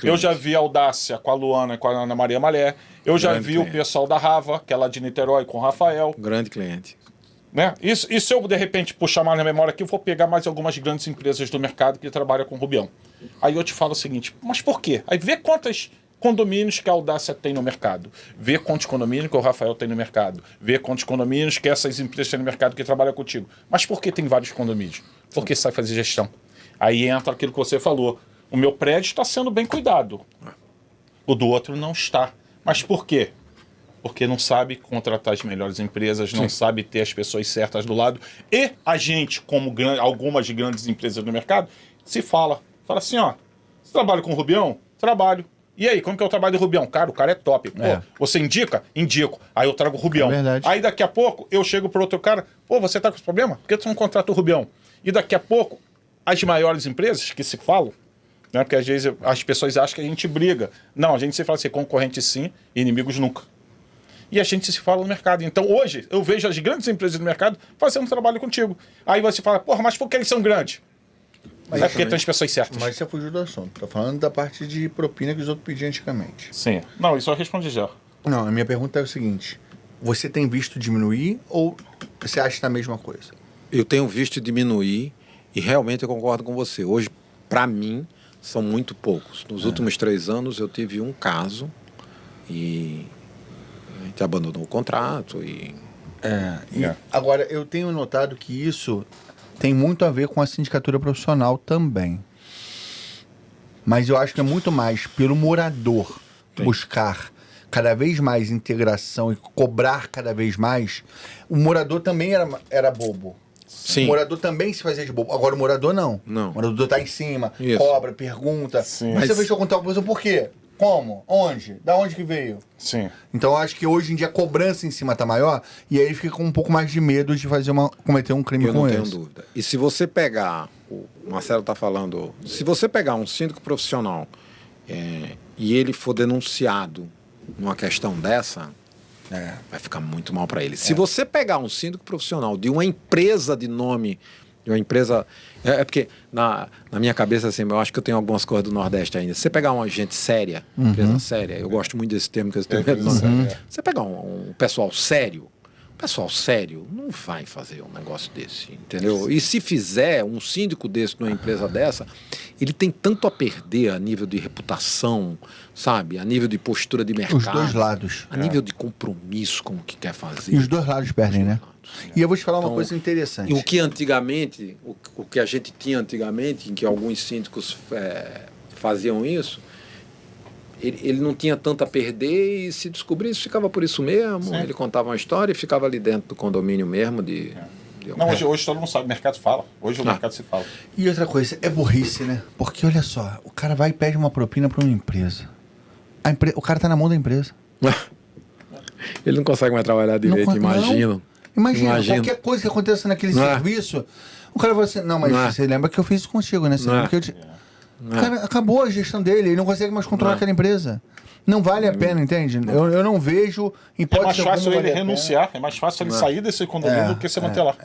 Eu já vi a Audácia com a Luana e com a Ana Maria Malé. Eu já vi o pessoal da Rava, que é lá de Niterói, com o Rafael.
Grande cliente.
Né? E se eu, de repente, puxar mais na memória aqui, eu vou pegar mais algumas grandes empresas do mercado que trabalham com Rubião. Aí eu te falo o seguinte, mas por quê? Aí vê quantos condomínios que a Audácia tem no mercado. Vê quantos condomínios que o Rafael tem no mercado. Vê quantos condomínios que essas empresas têm no mercado que trabalham contigo. Mas por que tem vários condomínios? Porque sabe fazer gestão. Aí entra aquilo que você falou. O meu prédio está sendo bem cuidado. O do outro não está. Mas por quê? Porque não sabe contratar as melhores empresas, não sabe ter as pessoas certas do lado. E a gente, como algumas grandes empresas do mercado, se fala. Fala assim, ó, você trabalha com o Rubião? Trabalho. E aí, como que é o trabalho do Rubião? Cara, o cara é top. Pô, você indica? Indico. Aí eu trago o Rubião. Aí daqui a pouco eu chego pro outro cara, pô, você tá com esse problema? Por que tu não contrata o Rubião? E daqui a pouco, as maiores empresas que se falam, né, porque às vezes as pessoas acham que a gente briga. Não, a gente se fala assim, concorrente sim, inimigos nunca. E a gente se fala no mercado. Então hoje eu vejo as grandes empresas do mercado fazendo um trabalho contigo. Aí você fala, porra, mas por que eles são grandes? Mas é porque tem as pessoas certas.
Mas você fugiu do assunto. Tô falando da parte de propina que os outros pediam antigamente.
Sim. Não, isso eu respondi já.
Não, a minha pergunta é o seguinte. Você tem visto diminuir ou você acha que tá a mesma coisa?
Eu tenho visto diminuir e realmente eu concordo com você. Hoje, para mim, são muito poucos. Nos últimos 3 anos eu tive um caso e a gente abandonou o contrato e...
Agora, eu tenho notado que isso tem muito a ver com a sindicatura profissional também. Mas eu acho que é muito mais pelo morador buscar cada vez mais integração e cobrar cada vez mais. O morador também era bobo.
Sim.
O morador também se fazia de bobo. Agora o morador não.
Não.
O morador tá em cima,
Isso.
cobra, pergunta.
Sim.
Mas você fechou com tal coisa por quê? Como? Onde? Da onde que veio?
Sim.
Então eu acho que hoje em dia a cobrança em cima tá maior e aí ele fica com um pouco mais de medo de cometer um crime
Eu
com
não
esse.
tenho dúvida. E se você pegar, o Marcelo está falando, se você pegar um síndico profissional e ele for denunciado numa questão dessa, vai ficar muito mal para ele. Se você pegar um síndico profissional de uma empresa de nome, de uma empresa... É porque na minha cabeça, assim, eu acho que eu tenho algumas coisas do Nordeste ainda. Se você pegar uma gente séria, empresa séria, eu gosto muito desse termo, que esse termo é do Nordeste. Você pegar um pessoal sério, o pessoal sério não vai fazer um negócio desse, entendeu? E se fizer um síndico desse numa empresa dessa, ele tem tanto a perder a nível de reputação, sabe? A nível de postura de mercado.
Os dois lados.
A nível de compromisso com o que quer fazer.
E os dois lados perdem, né? E eu vou te falar uma coisa interessante.
E o que antigamente, o que a gente tinha antigamente, em que alguns síndicos faziam isso, ele não tinha tanto a perder e se descobrisse, ficava por isso mesmo.
Sim.
Ele contava uma história e ficava ali dentro do condomínio mesmo.
Não, hoje todo mundo sabe, o mercado fala. Hoje o mercado se fala.
E outra coisa, é burrice, né? Porque olha só, o cara vai e pede uma propina para uma empresa. O cara tá na mão da empresa.
Ele não consegue mais trabalhar direito, imagino.
Imagina, qualquer coisa que aconteça naquele serviço, o cara vai assim, não, mas você lembra que eu fiz isso contigo, né? Você lembra que eu Cara, acabou a gestão dele, ele não consegue mais controlar aquela empresa. Não vale a pena, entende? Eu não vejo
É mais fácil ele renunciar, é mais fácil ele sair desse condomínio do que você manter lá.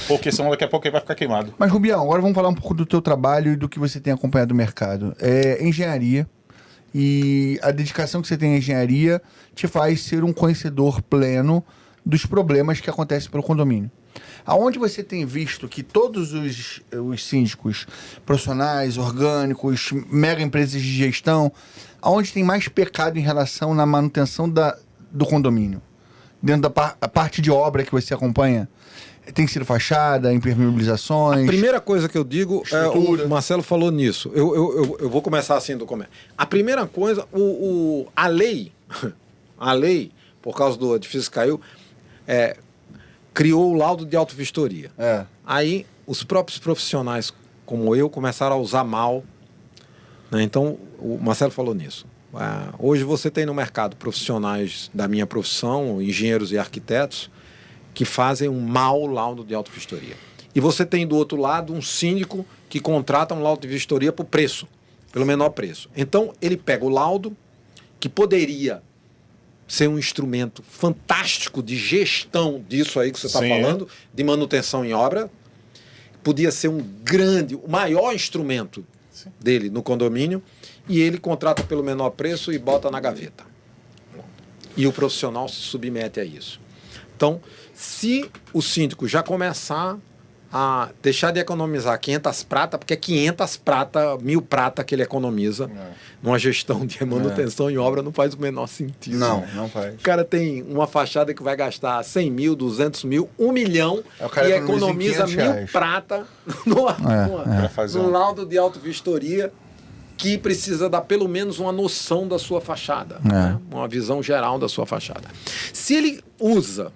Porque senão daqui a pouco ele vai ficar queimado.
Mas, Rubião, agora vamos falar um pouco do teu trabalho e do que você tem acompanhado no mercado. Engenharia e a dedicação que você tem à engenharia te faz ser um conhecedor pleno dos problemas que acontecem pelo condomínio. Aonde você tem visto que todos os síndicos profissionais, orgânicos, mega empresas de gestão, aonde tem mais pecado em relação na manutenção do condomínio? Dentro da parte de obra que você acompanha? Tem sido fachada, impermeabilizações?
A primeira coisa que eu digo,
estrutura.
O Marcelo falou nisso. Eu vou começar assim do começo. A primeira coisa, a lei, por causa do edifício que caiu, criou o laudo de autovistoria. Aí os próprios profissionais como eu começaram a usar mal, né? Então o Marcelo falou nisso. Hoje você tem no mercado profissionais da minha profissão, engenheiros e arquitetos, que fazem um mau laudo de autovistoria. E você tem do outro lado um síndico que contrata um laudo de vistoria por preço, pelo menor preço. Então ele pega o laudo, que poderia ser um instrumento fantástico de gestão disso aí que você está falando, de manutenção em obra, podia ser o maior instrumento dele no condomínio, e ele contrata pelo menor preço e bota na gaveta. E o profissional se submete a isso. Então, Se o síndico já começar a deixar de economizar 500 prata, porque é 500 prata, 1.000 prata que ele economiza numa gestão de manutenção em obra, não faz o menor sentido.
Não faz.
O cara tem uma fachada que vai gastar 100 mil, 200 mil, 1 milhão e economiza 1.000 prata no laudo de autovistoria que precisa dar pelo menos uma noção da sua fachada, né? Uma visão geral da sua fachada. Se ele usa,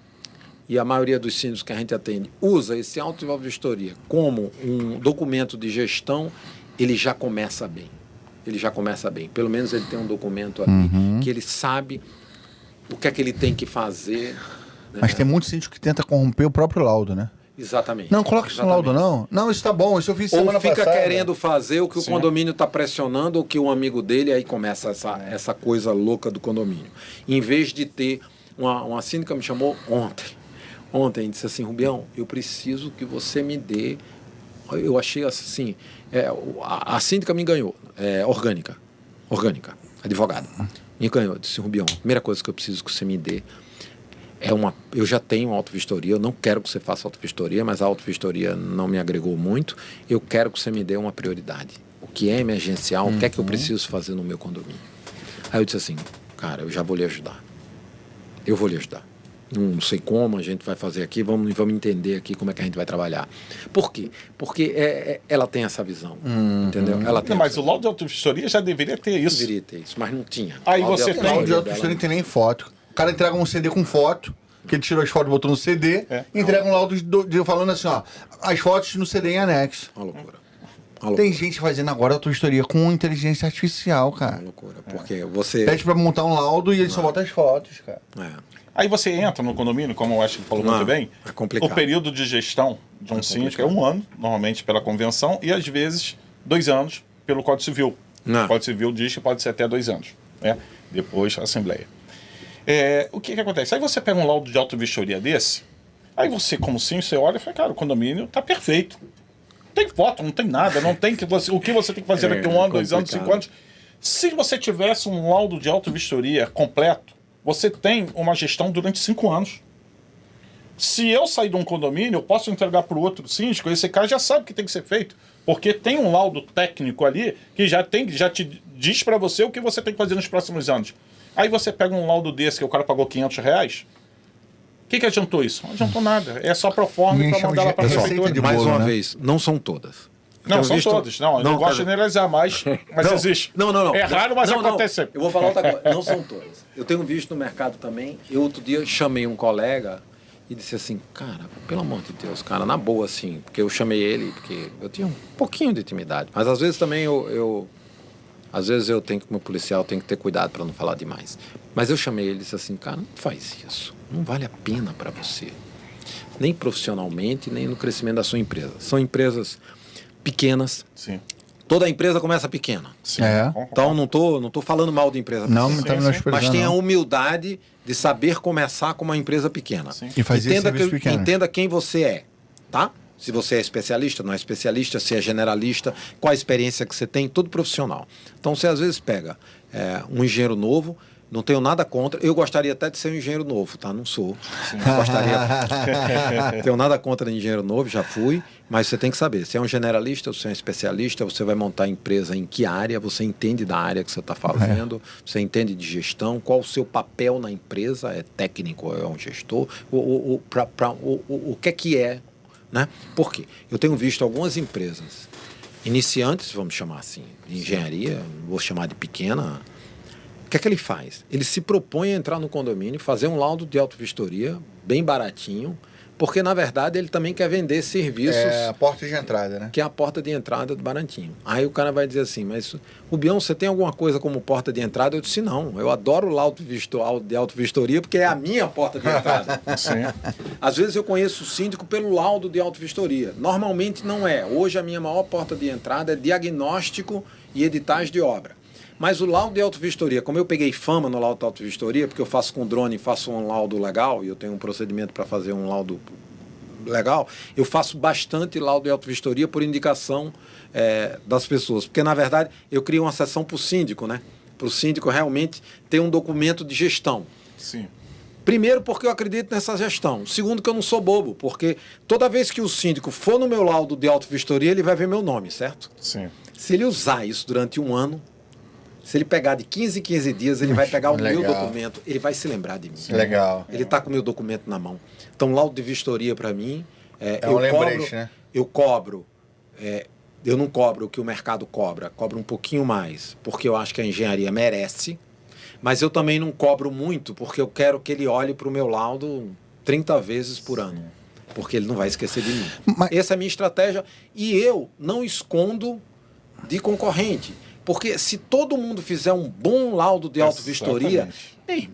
e a maioria dos síndicos que a gente atende usa esse auto de vistoria como um documento de gestão, ele já começa bem. Pelo menos ele tem um documento ali que ele sabe o que é que ele tem que fazer. Né?
Mas tem muito síndico que tenta corromper o próprio laudo, né?
Exatamente.
Não, coloca isso no laudo, não. Não, isso tá bom, isso eu fiz semana passada.
Ou fica querendo fazer o que o condomínio está pressionando, ou que o amigo dele, aí começa essa coisa louca do condomínio. Em vez de ter... Uma síndica me chamou ontem, disse assim, Rubião, eu preciso que você me dê... Eu achei assim... a síndica me ganhou, orgânica, advogada. Me ganhou, disse, Rubião, a primeira coisa que eu preciso que você me dê eu já tenho autovistoria, eu não quero que você faça autovistoria, mas a autovistoria não me agregou muito, eu quero que você me dê uma prioridade. O que é emergencial, o que é que eu preciso fazer no meu condomínio? Aí eu disse assim, cara, eu já vou lhe ajudar. Eu vou lhe ajudar. Não sei como a gente vai fazer aqui, vamos entender aqui como é que a gente vai trabalhar. Por quê? Porque ela tem essa visão, entendeu? Ela tem
mas o laudo de autovistoria já deveria ter isso.
Deveria ter isso, mas não tinha.
Aí você
tem... O laudo de autovistoria não tem nem foto. O cara entrega um CD com foto, que ele tirou as fotos e botou no CD, e entrega um laudo falando assim, ó, as fotos no CD em anexo.
Uma loucura.
Tem gente fazendo agora autovistoria com inteligência artificial, cara.
Uma loucura, porque você...
Pede pra montar um laudo e ele só bota as fotos, cara.
Aí você entra no condomínio, como eu acho que falou muito bem,
é complicado.
O período de gestão de um síndico é 1 ano, normalmente pela convenção, e às vezes 2 anos pelo Código Civil. O Código Civil diz que pode ser até 2 anos, né? Depois a Assembleia. O que acontece? Aí você pega um laudo de autovistoria desse, aí você, como síndico, você olha e fala, cara, o condomínio está perfeito. Não tem foto, não tem nada, não tem o que você tem que fazer daqui a 1 ano, 2 anos, 5 anos. Se você tivesse um laudo de autovistoria completo, você tem uma gestão durante 5 anos. Se eu sair de um condomínio, eu posso entregar para o outro síndico, esse cara já sabe o que tem que ser feito, porque tem um laudo técnico ali que já te diz para você o que você tem que fazer nos próximos anos. Aí você pega um laudo desse que o cara pagou R$500, o que adiantou isso? Não adiantou nada. É só pro forma para mandar lá para a prefeitura.
Mais uma vez, não são todas.
Não, são todas. Não, eu não gosto de generalizar, mas existe.
Não.
É raro, mas acontece.
Eu vou falar outra coisa. Não são todas. Eu tenho visto no mercado também. Eu outro dia chamei um colega e disse assim, cara, pelo amor de Deus, cara, na boa assim, porque eu chamei ele, porque eu tinha um pouquinho de intimidade. Mas às vezes também às vezes eu tenho, como policial, tenho que ter cuidado para não falar demais. Mas eu chamei ele e disse assim, cara, não faz isso. Não vale a pena para você. Nem profissionalmente, nem no crescimento da sua empresa. São empresas pequenas.
Sim.
Toda empresa começa pequena.
Sim.
Então não tô falando mal de empresa pequena.
Não estamos
mas tenha a humildade de saber começar com uma empresa pequena.
Sim. E fazer serviço pequeno.
Entenda quem você é, tá? Se você é especialista, não é especialista, se é generalista, qual a experiência que você tem, tudo profissional. Então você às vezes pega um engenheiro novo, não tenho nada contra. Eu gostaria até de ser um engenheiro novo, tá? Não sou. Não tenho nada contra engenheiro novo, já fui. Mas você tem que saber, se é um generalista ou se é um especialista, você vai montar a empresa em que área, você entende da área que você está fazendo, você entende de gestão, qual o seu papel na empresa, é técnico, é um gestor, o que é, né? Por quê? Eu tenho visto algumas empresas iniciantes, vamos chamar assim, de engenharia, vou chamar de pequena. O que é que ele faz? Ele se propõe a entrar no condomínio, fazer um laudo de autovistoria, bem baratinho, porque, na verdade, ele também quer vender serviços...
É a porta de entrada, né?
Que é a porta de entrada do baratinho. Aí o cara vai dizer assim, mas, Rubião, você tem alguma coisa como porta de entrada? Eu disse, não, eu adoro o laudo de autovistoria porque é a minha porta de entrada.
Sim.
Às vezes eu conheço o síndico pelo laudo de autovistoria. Normalmente não é. Hoje a minha maior porta de entrada é diagnóstico e editais de obra. Mas o laudo de autovistoria, como eu peguei fama no laudo de autovistoria, porque eu faço com drone e faço um laudo legal, e eu tenho um procedimento para fazer um laudo legal, eu faço bastante laudo de autovistoria por indicação das pessoas. Porque, na verdade, eu crio uma seção para o síndico, né? Para o síndico realmente ter um documento de gestão.
Sim.
Primeiro, porque eu acredito nessa gestão. Segundo, que eu não sou bobo, porque toda vez que o síndico for no meu laudo de auto-vistoria, ele vai ver meu nome, certo?
Sim.
Se ele usar isso durante um ano, se ele pegar de 15 em 15 dias, ele vai pegar o meu documento, ele vai se lembrar de mim.
Legal.
Ele está com o meu documento na mão. Então, laudo de vistoria, para mim,
um lembrete, né?
Eu não cobro o que o mercado cobra, cobro um pouquinho mais, porque eu acho que a engenharia merece, mas eu também não cobro muito, porque eu quero que ele olhe para o meu laudo 30 vezes por ano, porque ele não vai esquecer de mim. Essa é a minha estratégia, e eu não escondo de concorrente, porque se todo mundo fizer um bom laudo de auto-vistoria,
é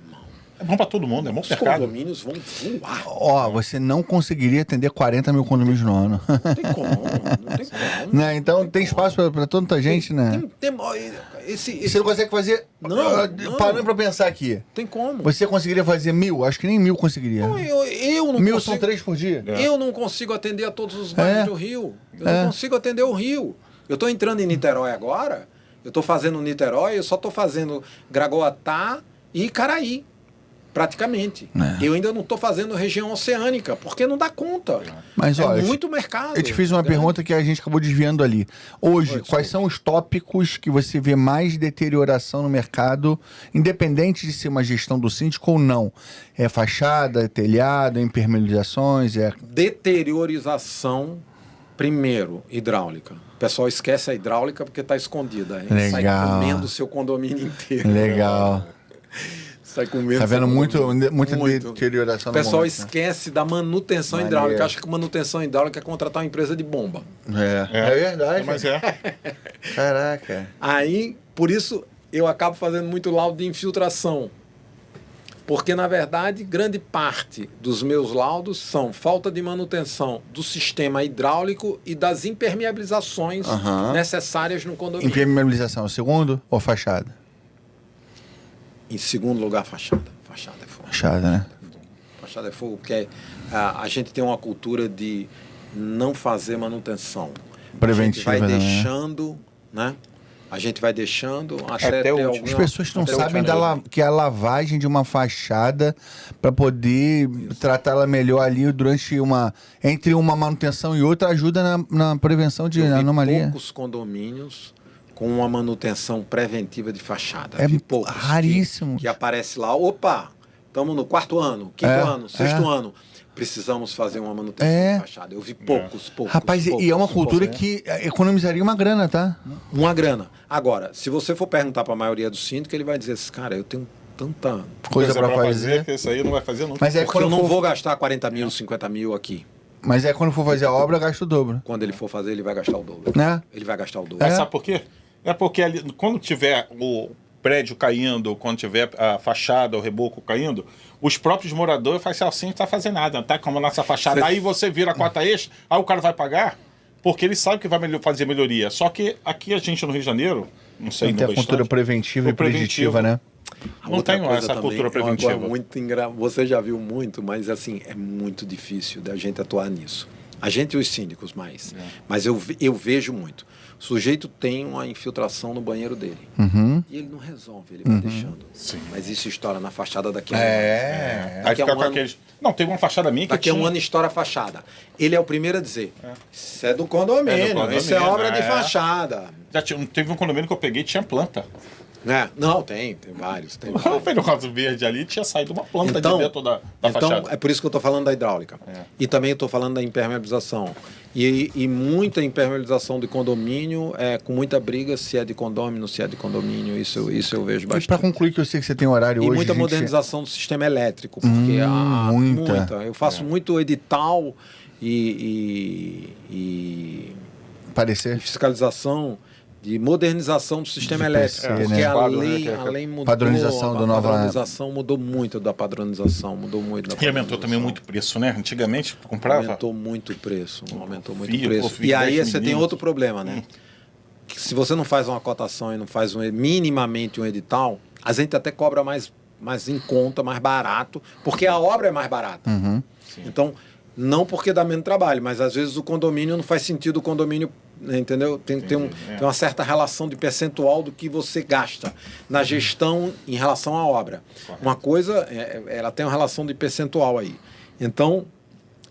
bom para todo mundo, é bom para o
os
mercado.
condomínios vão voar.
Ó, você não conseguiria atender 40 mil condomínios no ano.
Não tem como, não tem como.
Né? Então tem espaço para tanta gente, né? Você não consegue fazer...
Não.
Parando para pensar aqui.
Tem como.
Você conseguiria fazer 1.000? Acho que nem 1.000 conseguiria.
Não, eu não
1.000
consigo,
são 3 por dia?
Eu não consigo atender a todos os bairros do Rio. Eu não consigo atender o Rio. Eu estou entrando em Niterói agora, eu estou fazendo Niterói, eu só estou fazendo Gragoatá e Icaraí. Praticamente. Eu ainda não estou fazendo região oceânica, porque não dá conta.
Mas, olha,
muito mercado.
Eu te fiz uma pergunta que a gente acabou desviando ali. Hoje, quais são os tópicos que você vê mais deterioração no mercado, independente de ser uma gestão do síndico ou não? É fachada, é telhado, é impermeabilizações?
Deteriorização, primeiro, hidráulica. O pessoal esquece a hidráulica porque está escondida.
Legal.
Sai comendo o seu condomínio inteiro.
Legal.
Sai comendo.
Tá vendo muita deterioração
no momento. O pessoal
momento,
esquece da manutenção hidráulica. Acha que manutenção hidráulica é contratar uma empresa de bomba.
É verdade.
Mas é.
Caraca.
Aí, por isso, eu acabo fazendo muito laudo de infiltração. Porque, na verdade, grande parte dos meus laudos são falta de manutenção do sistema hidráulico e das impermeabilizações necessárias no condomínio.
Impermeabilização, segundo ou fachada?
Em segundo lugar, fachada. Fachada é fogo.
Fachada, né?
Fachada é fogo, porque a gente tem uma cultura de não fazer manutenção.
Preventiva,
a gente vai deixando, né? A gente vai deixando até ter alguma...
As pessoas não sabem que a lavagem de uma fachada para poder tratá-la melhor ali durante entre uma manutenção e outra ajuda na prevenção de anomalia.
Poucos condomínios com uma manutenção preventiva de fachada.
É raríssimo.
Que aparece lá, opa, estamos no 4º ano, 5º ano, 6º ano. Precisamos fazer uma manutenção de fachada. Eu vi poucos.
Rapaz, e é uma cultura que economizaria uma grana, tá?
Uma grana. Agora, se você for perguntar para a maioria do síndico, ele vai dizer assim, cara, eu tenho tanta
coisa para fazer
que isso aí não vai fazer nunca.
Mas
porque eu não vou gastar 40 mil, 50 mil aqui.
Mas quando for fazer a obra, gasta o dobro.
Quando ele for fazer, ele vai gastar o dobro.
Né?
Ele vai gastar o dobro.
Mas sabe por quê? É porque ali, quando tiver o prédio caindo, quando tiver a fachada, o reboco caindo, os próprios moradores falam assim, não está fazendo nada, não tá como a nossa fachada. Aí você vira a cota extra, aí o cara vai pagar, porque ele sabe que vai fazer melhoria. Só que aqui a gente no Rio de Janeiro, não sei...
Não tem a cultura preventiva e preditiva, né?
Não tem essa cultura preventiva.
Você já viu muito, mas assim, é muito difícil da gente atuar nisso. A gente e os síndicos mais. Mas eu vejo muito. O sujeito tem uma infiltração no banheiro dele. E ele não resolve, ele vai deixando.
Sim.
Mas isso estoura na fachada daqui a um
ano. Aí fica com aqueles... Não, teve uma fachada minha que
daqui a um ano estoura a fachada. Ele é o primeiro a dizer, isso é do condomínio, isso é obra de fachada.
Teve um condomínio que eu peguei e tinha planta.
Não, tem vários.
Eu peguei no caso verde ali, tinha saído uma planta de dentro da fachada.
Então, é por isso que eu estou falando da hidráulica. E também estou falando da impermeabilização. E muita impermeabilização de condomínio, com muita briga, se é de condômino, se é de condomínio, isso eu vejo bastante.
E para concluir, que eu sei que você tem horário hoje...
E muita modernização do sistema elétrico, porque muita. Eu faço muito edital e fiscalização de modernização do sistema elétrico, porque a lei mudou,
padronização do
padronização mudou muito da padronização,
E aumentou também muito o preço, né? Antigamente comprava...
Aumentou muito o preço, E aí você tem outro problema, né? Que se você não faz uma cotação e não faz minimamente um edital, a gente até cobra mais em conta, mais barato, porque a obra é mais barata. Então, não porque dá menos trabalho, mas às vezes o condomínio não faz sentido o condomínio né, entendeu? Tem uma certa relação de percentual do que você gasta na gestão em relação à obra. Uma coisa, ela tem uma relação de percentual aí. Então,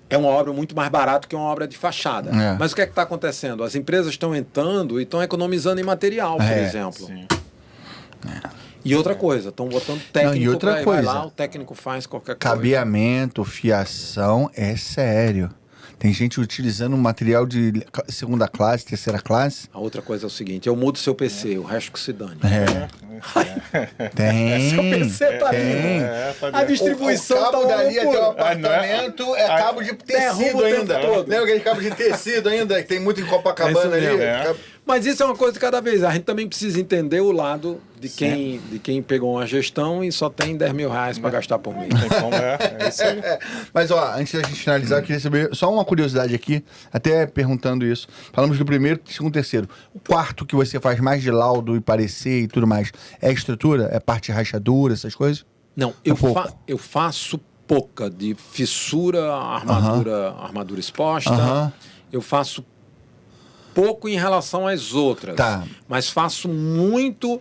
é uma obra muito mais barata que uma obra de fachada. Mas o que é que está acontecendo? As empresas estão entrando e estão economizando em material, por exemplo.
Sim.
E outra coisa, estão botando técnico,
e outra coisa,
vai lá, o técnico faz qualquer coisa.
Cabeamento, fiação, é sério. Tem gente utilizando material de segunda classe, terceira classe.
A outra coisa é o seguinte, eu mudo seu PC, o resto que se dane.
Tem.
Seu PC tá ali. A distribuição
o cabo
tá
dali até o
loucura.
apartamento é cabo de tecido ainda. Lembra aquele cabo de tecido ainda, que tem muito em Copacabana ali?
Mas isso é uma coisa de cada vez. A gente também precisa entender o lado de quem pegou uma gestão e só tem 10 mil reais para gastar por mês.
É isso aí.
Mas, ó, antes da gente finalizar, eu queria saber só uma curiosidade aqui, até perguntando isso. Falamos do primeiro, segundo, terceiro. O quarto que você faz mais de laudo e parecer e tudo mais, é a estrutura? É parte de rachadura, essas coisas?
Não, eu faço pouca de fissura, armadura exposta. Eu faço pouco em relação às outras. Mas faço muito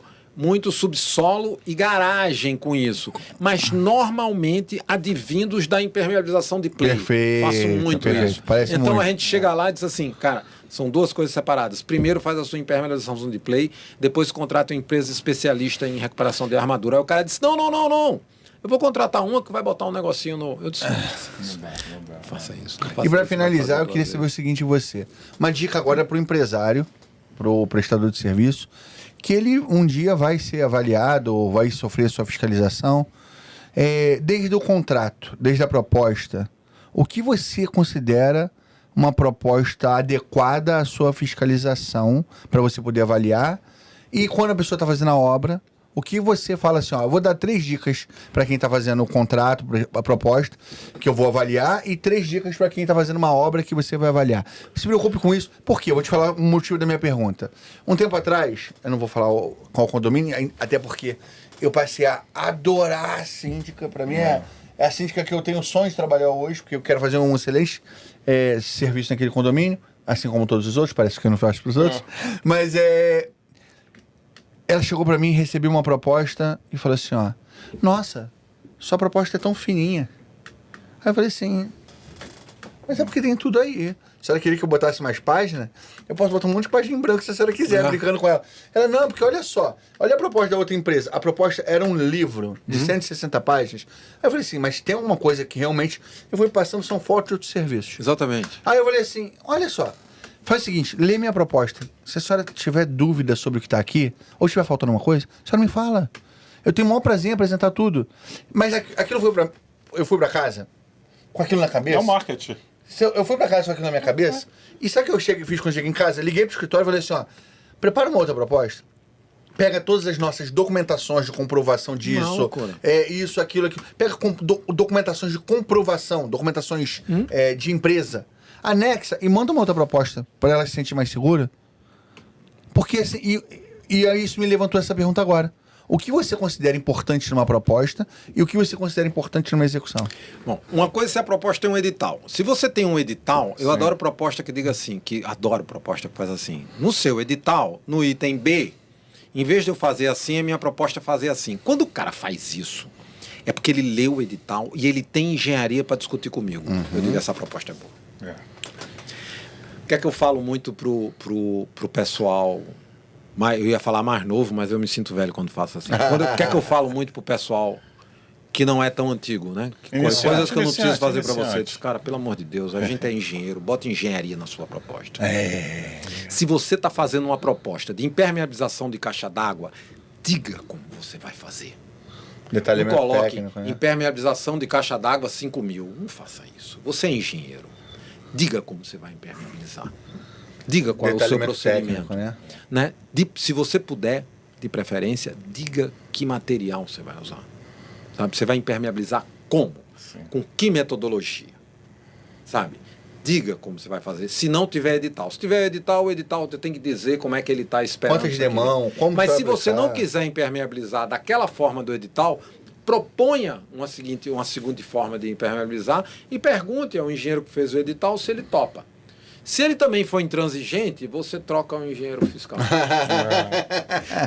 subsolo e garagem com isso. Mas normalmente advindos da impermeabilização de play.
Perfeito.
Faço muito isso.
Parece
então
muito.
A gente chega lá e diz assim, cara, são duas coisas separadas. Primeiro faz a sua impermeabilização de play, depois contrata uma empresa especialista em recuperação de armadura. Aí o cara disse, não. Eu vou contratar uma que vai botar um negocinho no... Eu disse, não faça isso.
E para finalizar, eu queria saber o seguinte de você. Uma dica agora para o empresário, para o prestador de serviço, que ele um dia vai ser avaliado ou vai sofrer sua fiscalização. Desde o contrato, desde a proposta, o que você considera uma proposta adequada à sua fiscalização para você poder avaliar? E quando a pessoa está fazendo a obra, o que você fala assim, ó, eu vou dar 3 dicas para quem está fazendo o contrato, a proposta, que eu vou avaliar, e 3 dicas para quem está fazendo uma obra que você vai avaliar. Se preocupe com isso. Por quê? Eu vou te falar o motivo da minha pergunta. Um tempo atrás, eu não vou falar qual condomínio, até porque eu passei a adorar a síndica. Para mim é a síndica que eu tenho sonho de trabalhar hoje, porque eu quero fazer um excelente serviço naquele condomínio, assim como todos os outros, parece que eu não faço para os outros, mas ela chegou pra mim, recebeu uma proposta e falou assim, ó, nossa, sua proposta é tão fininha. Aí eu falei assim, mas é porque tem tudo aí. Se ela queria que eu botasse mais páginas, eu posso botar um monte de página em branco se a senhora quiser, brincando com ela. Ela, não, porque olha só, olha a proposta da outra empresa. A proposta era um livro de 160 páginas. Aí eu falei assim, mas tem uma coisa que realmente eu vou passando, são fotos de outros serviços.
Exatamente.
Aí eu falei assim, olha só, faz o seguinte, lê minha proposta. Se a senhora tiver dúvida sobre o que está aqui, ou estiver faltando uma coisa, a senhora me fala. Eu tenho o maior prazer em apresentar tudo. Mas aquilo eu fui para casa com aquilo na cabeça.
É o marketing.
Eu fui para casa com aquilo na minha cabeça. E sabe o que eu fiz quando cheguei em casa? Liguei pro escritório e falei assim, ó, prepara uma outra proposta. Pega todas as nossas documentações de comprovação disso. Isso, aquilo. Pega documentações de comprovação, documentações de empresa. Anexa e manda uma outra proposta para ela se sentir mais segura. Porque assim, e aí isso me levantou essa pergunta agora. O que você considera importante numa proposta e o que você considera importante numa execução?
Bom, uma coisa é se a proposta tem um edital. Se você tem um edital, eu adoro proposta que diga assim, adoro proposta que faz assim. No seu edital, no item B, em vez de eu fazer assim, a minha proposta é fazer assim. Quando o cara faz isso, é porque ele leu o edital e ele tem engenharia para discutir comigo. Eu digo, essa proposta é boa. O que é que eu falo muito pro pessoal? Eu ia falar mais novo, mas eu me sinto velho quando faço assim. O que é que eu falo muito pro pessoal que não é tão antigo, né? Coisas que eu não preciso fazer para você. Diz, cara, pelo amor de Deus, a gente é engenheiro, bota engenharia na sua proposta. Se você está fazendo uma proposta de impermeabilização de caixa d'água, diga como você vai fazer.
Detalhamento
não coloque
técnico, né?
Impermeabilização de caixa d'água 5 mil. Não faça isso. Você é engenheiro. Diga como você vai impermeabilizar. Diga qual é o seu procedimento.
Técnico,
né? Se você puder, de preferência, diga que material você vai usar. Sabe? Você vai impermeabilizar como?
Sim.
Com que metodologia? Sabe? Diga como você vai fazer. Se não tiver edital. Se tiver edital, o edital tem que dizer como é que ele está esperando.
Quantas demão, como
Mas se
vai
você
aplicar?
não quiser impermeabilizar daquela forma do edital, proponha uma segunda forma de impermeabilizar e pergunte ao engenheiro que fez o edital se ele topa. Se ele também for intransigente, você troca um engenheiro fiscal.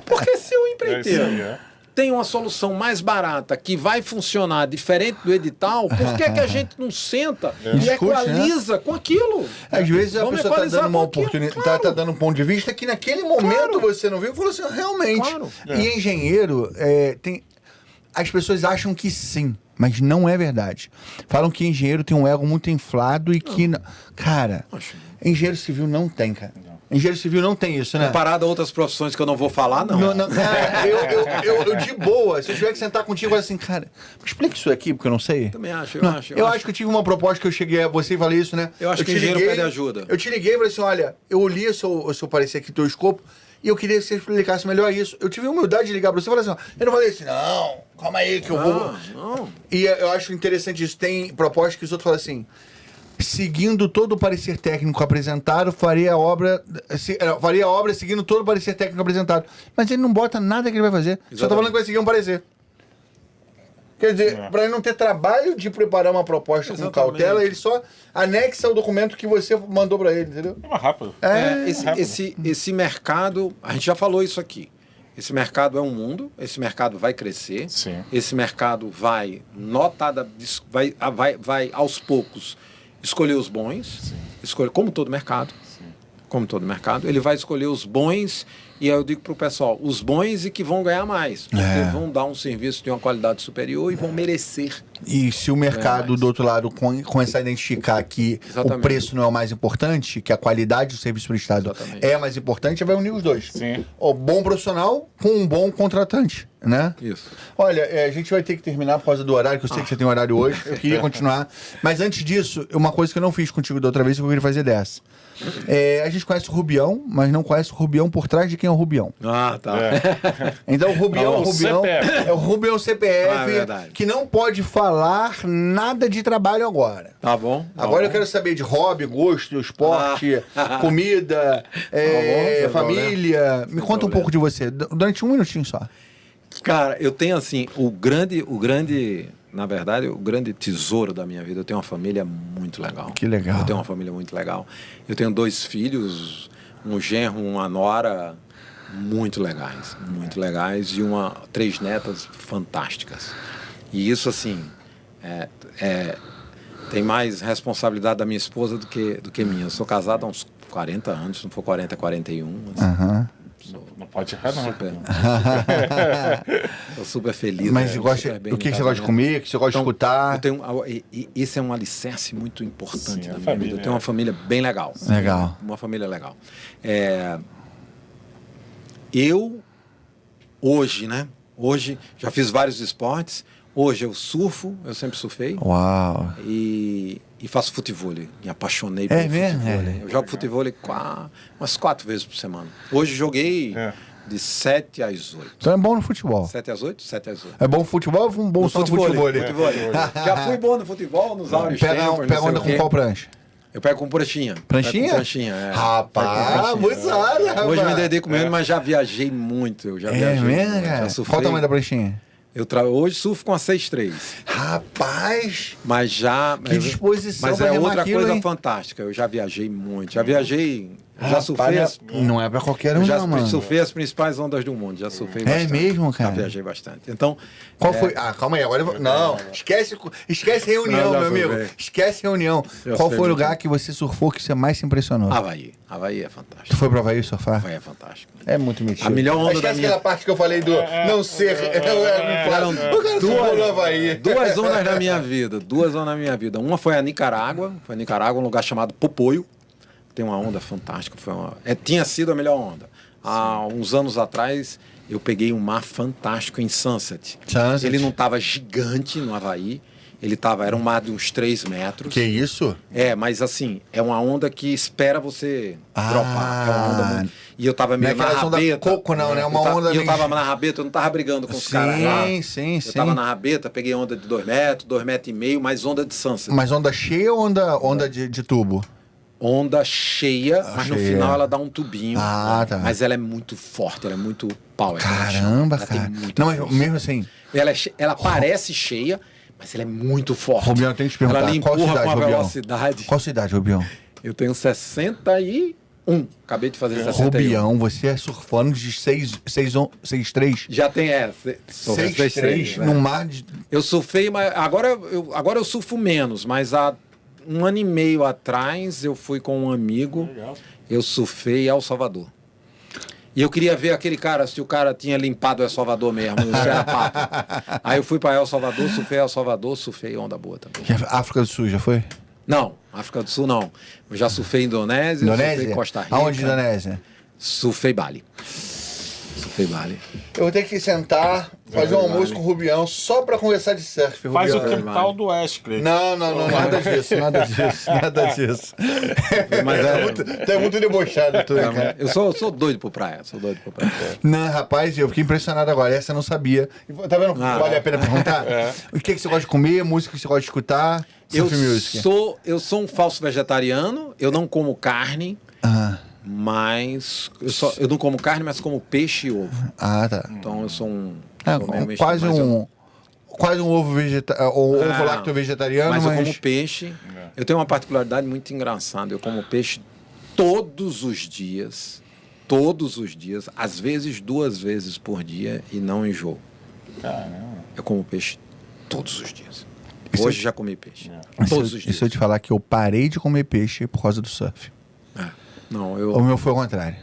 Porque se o empreiteiro tem uma solução mais barata que vai funcionar diferente do edital, por que a gente não senta e
Discute,
equaliza com aquilo?
Às vezes a
Vamos
pessoa está
equalizar
dando uma
com aquilo,
oportunidade,
claro.
tá dando um ponto de vista que naquele momento
Claro.
você não viu e falou assim, realmente.
Claro.
E engenheiro, as pessoas acham que sim, mas não é verdade. Falam que engenheiro tem um ego muito inflado e que... Cara, engenheiro civil não tem, cara. Engenheiro civil não tem isso, né?
Comparado a outras profissões que eu não vou falar, não.
Cara, eu de boa, se eu tiver que sentar contigo, eu falo assim, cara, me explica isso aqui, porque eu não sei.
Também acho,
Eu acho que eu tive uma proposta que eu cheguei a você e falei isso, né?
Eu acho que
te
engenheiro
liguei,
pede ajuda.
Eu te liguei e falei assim, olha, eu li o seu parecer aqui, teu escopo, e eu queria que você explicasse melhor isso. Eu tive a humildade de ligar pra você e falar assim, ó, eu não falei assim, não, calma aí que eu vou...
Não.
E eu acho interessante isso, tem propostas que os outros falam assim, seguindo todo o parecer técnico apresentado, faria a obra seguindo todo o parecer técnico apresentado. Mas ele não bota nada que ele vai fazer. Só tá falando que vai seguir um parecer. Quer dizer, para ele não ter trabalho de preparar uma proposta com cautela, ele só anexa o documento que você mandou para ele, entendeu?
É mais rápido.
Esse mercado, a gente já falou isso aqui. Esse mercado é um mundo, esse mercado vai crescer,
Sim.
esse mercado vai aos poucos escolher os bons, como todo mercado. Como todo mercado, ele vai escolher os bons, e aí eu digo para o pessoal, os bons e que vão ganhar mais, porque vão dar um serviço de uma qualidade superior e vão merecer.
E se o mercado, do outro lado, começar a identificar que
Exatamente.
o preço não é o mais importante, que a qualidade do serviço prestado
Exatamente.
é mais importante, vai unir os dois.
Sim.
O bom profissional com um bom contratante, né?
Isso.
Olha, a gente vai ter que terminar por causa do horário, que eu sei que você tem horário hoje. Eu queria continuar. Mas antes disso, uma coisa que eu não fiz contigo da outra vez, que eu queria fazer dessa. A gente conhece o Rubião, mas não conhece o Rubião por trás de quem é o Rubião.
Ah, tá.
Então o Rubião,
Não,
é o Rubião CPF,
Ah, é verdade.
que não pode falar nada de trabalho agora.
Tá bom.
Agora eu quero saber de hobby, gosto, esporte, comida,
sem
família. Me conta um pouco de você, durante um minutinho só.
Cara, eu tenho assim, na verdade, o grande tesouro da minha vida, eu tenho uma família muito legal.
Que legal.
Eu tenho uma família muito legal. Eu tenho 2 filhos, um genro, uma nora, muito legais, e 3 netas fantásticas. E isso, assim, tem mais responsabilidade da minha esposa do que minha. Eu sou casado há uns 40 anos, se não for 40, 41. Assim.
Não pode errar, não.
Estou super feliz.
Mas
né?
o que você gosta de comer, o que você gosta de escutar?
Esse é um alicerce muito importante
Sim,
da
a
minha
família,
vida. Eu tenho uma família bem legal.
Legal.
Uma família legal. Eu, hoje, né? Hoje, já fiz vários esportes. Hoje eu surfo, eu sempre surfei.
Uau.
E faço futevôlei. Me apaixonei por
mesmo?
futevôlei. Eu jogo futevôlei umas 4 vezes por semana. Hoje joguei de 7 às 8.
Então é bom no futebol.
7 às 8? 7 às 8.
É bom no futebol ou bom só no futebol?
Já fui bom no futebol, nos áureos tempos.
Pega onda com qual prancha?
Eu pego com pranchinha.
Pranchinha?
Pego com pranchinha, é.
Rapaz, abusado, rapaz.
Hoje me dedico mesmo, mas já viajei muito. Eu já viajei.
Mesmo,
muito,
cara?
já surfei.
Qual o tamanho da pranchinha?
Hoje surfo com a 6'3".
Rapaz!
Mas já...
Que disposição
Mas
pra
é
remar
outra
aquilo,
coisa
hein?
fantástica. Eu já viajei muito. Já viajei... Já
Rapaz,
surfei...
não é pra qualquer um,
já
não, mano.
surfei as principais ondas do mundo. Já surfei bastante.
mesmo, cara?
Já viajei bastante. Então...
Qual foi? Calma aí, agora eu vou... Não, esquece reunião,
Não, já
meu amigo.
surfei.
Esquece reunião.
Já
Qual
sei
foi o
muito
lugar
bem.
que você surfou que você mais se impressionou?
Havaí. Havaí é
Tu
fantástico.
foi pra Havaí surfar?
Havaí é fantástico.
É muito mentira.
A melhor onda
Esquece
da minha...
aquela parte que eu falei do não ser... O cara surfou no Havaí.
2 zonas da minha vida. 2 zonas da minha vida. Uma foi a Nicarágua. Foi a Nicarágua, um lugar chamado Popoio. Tem uma onda fantástica. Tinha sido a melhor onda. Há uns anos atrás, eu peguei um mar fantástico em Sunset. Ele não estava gigante no Havaí. Era um mar de uns 3 metros.
Que isso?
Mas assim, é uma onda que espera você dropar. É uma onda muito... E eu tava meio
Não é
na
aquela onda
rabeta.
coco, não, né? Uma onda
E eu
meio-
tava na rabeta, eu não tava brigando com os caras lá.
Sim.
Eu tava na rabeta, peguei onda de 2 metros, 2,5 metros, mais onda de Sunset.
Mas onda cheia ou onda de tubo?
Onda cheia, mas no
cheia.
final ela dá um tubinho.
Ah, tá.
Mas ela é muito forte, ela é muito power.
Caramba,
ela
cara.
tem muita
Não, mas
força.
mesmo assim...
Ela parece cheia, mas ela é muito forte.
Rubião, eu tenho que te perguntar,
Ela lhe
qual
empurra
cidade,
com uma
Rubião?
velocidade.
Qual cidade, Rubião?
Eu tenho 61. Acabei de fazer 61.
Rubião, você é surfando de 6'3"?
Já tem
6'3",
né?
no mar de...
Eu surfei, mas agora eu surfo menos, mas há 1 ano e meio atrás eu fui com um amigo,
Legal.
eu surfei em El Salvador. E eu queria ver aquele cara, se o cara tinha limpado El Salvador mesmo, se era papo. Aí eu fui para El Salvador, surfei onda boa também.
África do Sul, já foi?
Não, África do Sul não. Eu já surfei Indonésia, surfei Costa Rica.
Aonde, Indonésia?
Surfei Bali.
Eu vou ter que sentar, fazer um almoço com o Rubião só pra conversar de surf, Rubião.
Faz o quintal do Wesley.
Não, nada disso. Tu é muito debochado, tu, cara.
Eu sou doido por praia,
Não, rapaz, eu fiquei impressionado agora. Essa eu não sabia. Tá vendo? Vale a pena perguntar? O que você gosta de comer, música que você gosta de escutar? Surf music.
Eu sou um falso vegetariano, eu não como carne, mas eu não como carne, mas como peixe e ovo.
Ah, tá.
Então eu sou um...
Quase um ovo ovo lacto vegetariano,
mas eu como peixe. Eu tenho uma particularidade muito engraçada. Eu como peixe todos os dias, às vezes 2 vezes por dia e não enjoo.
Caramba.
Eu como peixe todos os dias. Hoje já comi peixe. Todos os dias.
E se eu te falar que eu parei de comer peixe por causa do surf?
Não,
O meu foi o contrário.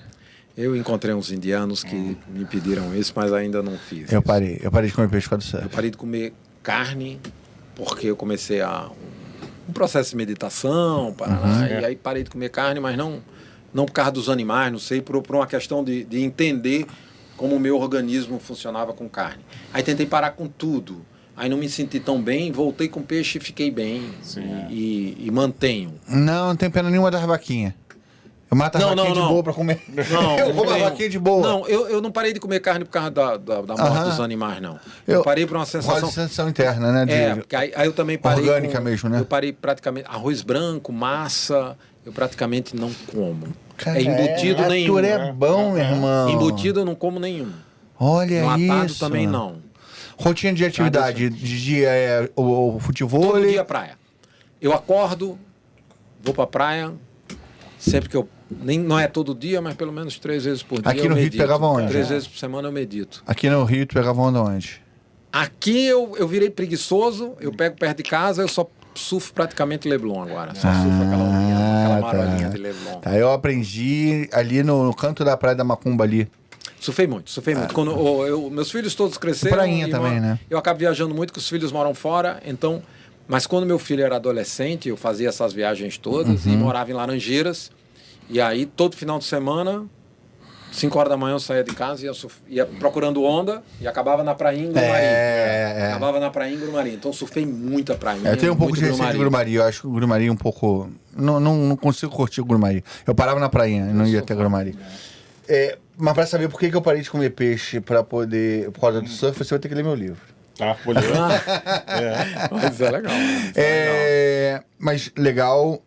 Eu encontrei uns indianos que me pediram isso, mas ainda não fiz.
Eu parei de comer peixe por causa do surf.
Eu parei de comer carne porque eu comecei um processo de meditação, e aí parei de comer carne, mas não por causa dos animais, não sei, por uma questão de entender como o meu organismo funcionava com carne. Aí tentei parar com tudo. Aí não me senti tão bem, voltei com peixe e fiquei bem. E mantenho.
Não tem pena nenhuma das vaquinhas. Eu mato a vaquinha de boa pra comer. Eu como a vaquinha de boa.
Não, eu não parei de comer carne por causa da morte dos animais, não. Eu parei por uma sensação...
Quase sensação interna, né?
Porque aí eu também parei...
Orgânica mesmo, né?
Eu parei praticamente... Arroz branco, massa, eu praticamente não como.
Cara,
embutido nenhum.
É bom, meu irmão.
Embutido eu não como nenhum.
Olha
Enlatado
isso.
também não.
Rotina de atividade. De dia é o futebol?
Todo dia praia. Eu acordo, vou pra praia, sempre que eu... não é todo dia, mas pelo menos 3 vezes por dia.
Aqui no Rio tu pegava onde?
3 vezes por semana eu medito.
Aqui no Rio tu pegava onde?
Aqui eu virei preguiçoso, eu pego perto de casa, eu só surfo praticamente Leblon agora. Só surfo aquela marolinha de Leblon.
Tá, eu aprendi ali no canto da Praia da Macumba ali.
Surfei muito. Quando meus filhos todos cresceram...
Prainha também, né?
Eu acabo viajando muito, que os filhos moram fora, então... Mas quando meu filho era adolescente, eu fazia essas viagens todas e morava em Laranjeiras. E aí, todo final de semana, 5 horas da manhã eu saía de casa e ia procurando onda e acabava na prainha em Grumari. Acabava na prainha em Grumari. Então, surfei muita prainha.
Eu tenho um pouco de receio de Grumari. Eu acho que o Grumari é um pouco... Não consigo curtir o Grumari. Eu parava na prainha e não ia até Grumari. Mas pra saber por que eu parei de comer peixe por causa do surf, você vai ter que ler meu livro.
Tá, vou ler.
Mas é legal.
Mas legal,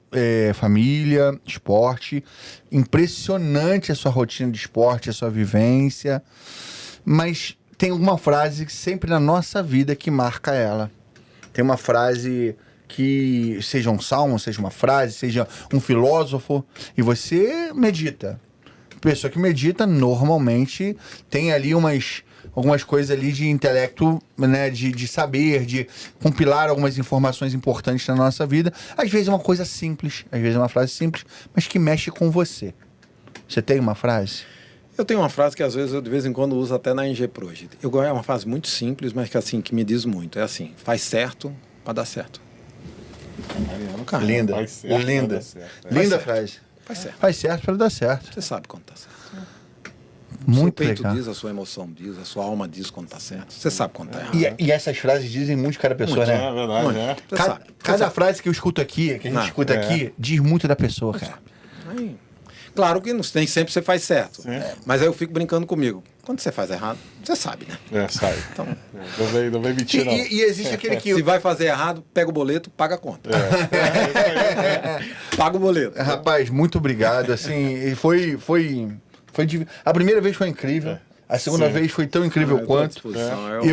família, esporte. Impressionante a sua rotina de esporte, a sua vivência. Mas tem uma frase que sempre na nossa vida que marca ela. Tem uma frase que seja um salmo, seja uma frase, seja um filósofo, e você medita. Pessoa que medita normalmente tem ali algumas coisas ali de intelecto, né, de saber, de compilar algumas informações importantes na nossa vida. Às vezes é uma coisa simples, às vezes é uma frase simples, mas que mexe com você. Você tem uma frase?
Eu tenho uma frase que às vezes eu de vez em quando uso até na NG Project. É uma frase muito simples, mas que me diz muito. É assim: faz certo para dar certo.
Linda,
Faz certo,
linda,
vai dar certo.
linda frase.
Faz certo.
Faz certo para dar certo.
Você sabe quando tá certo.
Muito
seu peito
legal.
diz, a sua emoção diz, a sua alma diz quando tá certo. Você sabe quando tá errado.
E essas frases dizem muito de cada pessoa, né?
É verdade,
Muito.
né?
Você sabe.
Cada frase que eu escuto aqui, que a gente escuta aqui, diz muito da pessoa, cara.
Aí, claro que nem sempre você faz certo.
Sim.
Mas aí eu fico brincando comigo. Quando você faz errado, você sabe, né?
Sai.
Então,
Não vem mentir, não.
E existe aquele que...
se vai fazer errado, pega o boleto, paga a conta. Paga o boleto.
Rapaz, muito obrigado. Assim, foi a primeira vez foi incrível. A segunda vez foi tão incrível
Eu tô à
quanto.
disposição.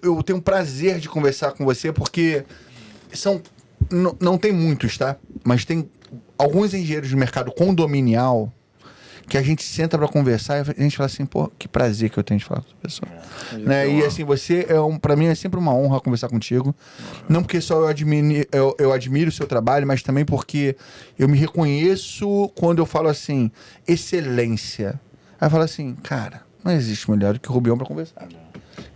Eu tenho um prazer de conversar com você, porque não tem muitos, tá? Mas tem alguns engenheiros de mercado condominial que a gente senta para conversar e a gente fala assim, pô, que prazer que eu tenho de falar com essa pessoa. Né? E assim, você para mim é sempre uma honra conversar contigo. Não porque só eu admiro o seu trabalho, mas também porque eu me reconheço quando eu falo assim, excelência. Aí eu falo assim, cara, não existe melhor do que o Rubião para conversar.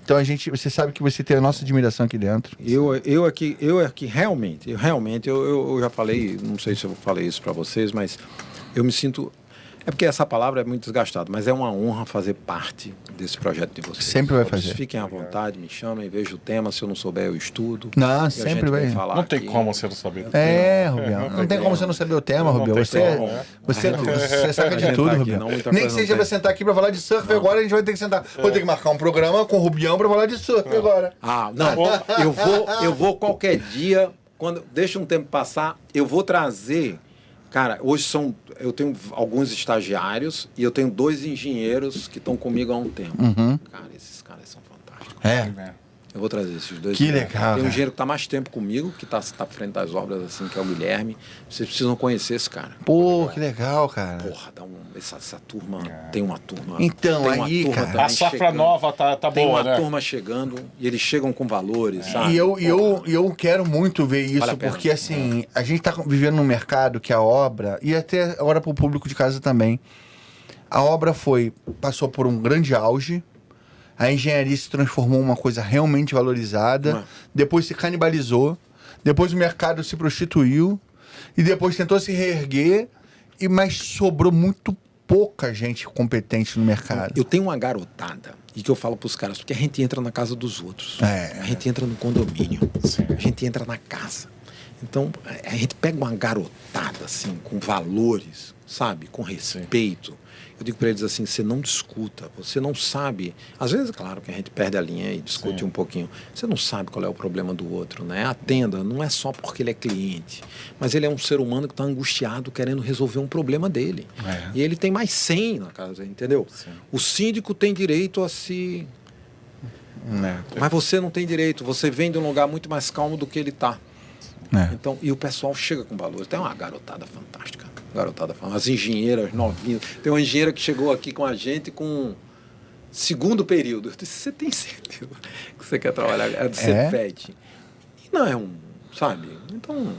Então você sabe que você tem a nossa admiração aqui dentro.
Eu aqui realmente, eu já falei, não sei se eu falei isso para vocês, mas eu me sinto. É porque essa palavra é muito desgastada, mas é uma honra fazer parte desse projeto de vocês.
Sempre vai fazer.
Fiquem à vontade, me chamem, vejo o tema, se eu não souber eu estudo.
Não, sempre vai.
Não tem como você não saber.
Rubião. Não tem como você não saber o tema, Rubião. Você sabe de tudo, Rubião. Nem que seja pra sentar aqui pra falar de surf agora, a gente vai ter que sentar. Vou ter que marcar um programa com o Rubião pra falar de surf agora.
Eu vou qualquer dia, deixa um tempo passar, eu vou trazer. Cara, hoje eu tenho alguns estagiários e eu tenho 2 engenheiros que estão comigo há um tempo. Cara, esses caras são fantásticos. Eu vou trazer esses 2.
Que legal.
Tem um engenheiro que está mais tempo comigo, que está à frente das obras, assim, que é o Guilherme. Vocês precisam conhecer esse cara.
Pô, que legal, cara.
Porra, essa turma, tem uma turma.
Então,
tem
aí,
turma
cara.
A safra nova tá
tem
boa,
uma
né?
turma chegando e eles chegam com valores, sabe?
E eu quero muito ver isso,
Vale a pena.
porque assim, a gente tá vivendo num mercado que a obra, e até agora pro público de casa também, a obra passou por um grande auge, a engenharia se transformou em uma coisa realmente valorizada, depois se canibalizou, depois o mercado se prostituiu, e depois tentou se reerguer, mas sobrou muito pouca gente competente no mercado.
Eu tenho uma garotada, e que eu falo pros caras, porque a gente entra na casa dos outros. A gente entra no condomínio. A gente entra na casa. Então, a gente pega uma garotada, assim, com valores, sabe? Com respeito. Eu digo para eles assim, você não discuta, você não sabe. Às vezes, claro que a gente perde a linha e discute um pouquinho. Você não sabe qual é o problema do outro, né? Atenda, não é só porque ele é cliente, mas ele é um ser humano que está angustiado querendo resolver um problema dele. E ele tem mais 100 na casa, entendeu? O síndico tem direito a se... Mas você não tem direito, você vem de um lugar muito mais calmo do que ele está. Então, e o pessoal chega com valores. Tem uma garotada fantástica. As engenheiras novinhas. Tem uma engenheira que chegou aqui com a gente com 2º período. Eu disse, você tem certeza que você quer trabalhar? É do Cefet. E não é sabe? Então,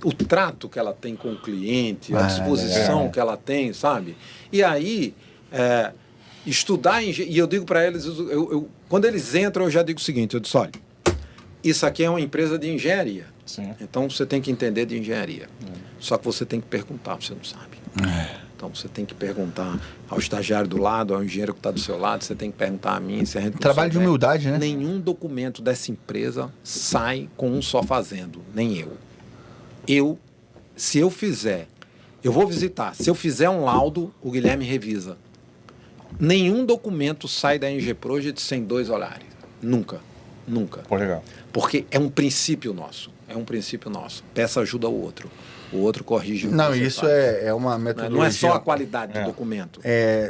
o trato que ela tem com o cliente, a disposição que ela tem, sabe? E aí, estudar engenharia. E eu digo para eles, quando eles entram, eu já digo o seguinte, eu disse, olha, isso aqui é uma empresa de engenharia. Então você tem que entender de engenharia. Só que você tem que perguntar, você não sabe. Então você tem que perguntar ao estagiário do lado, ao engenheiro que está do seu lado, você tem que perguntar a mim. Se a gente
Trabalho de humildade, né?
Nenhum documento dessa empresa sai com um só fazendo, nem eu. Se eu fizer, eu vou visitar. Se eu fizer um laudo, o Guilherme revisa. Nenhum documento sai da NG Project sem 2 olhares. Nunca.
Pô, legal.
Porque é um princípio nosso. Peça ajuda ao outro. O outro corrige o que
Não,
você
isso
faz.
é uma metodologia.
Não é só a qualidade do documento.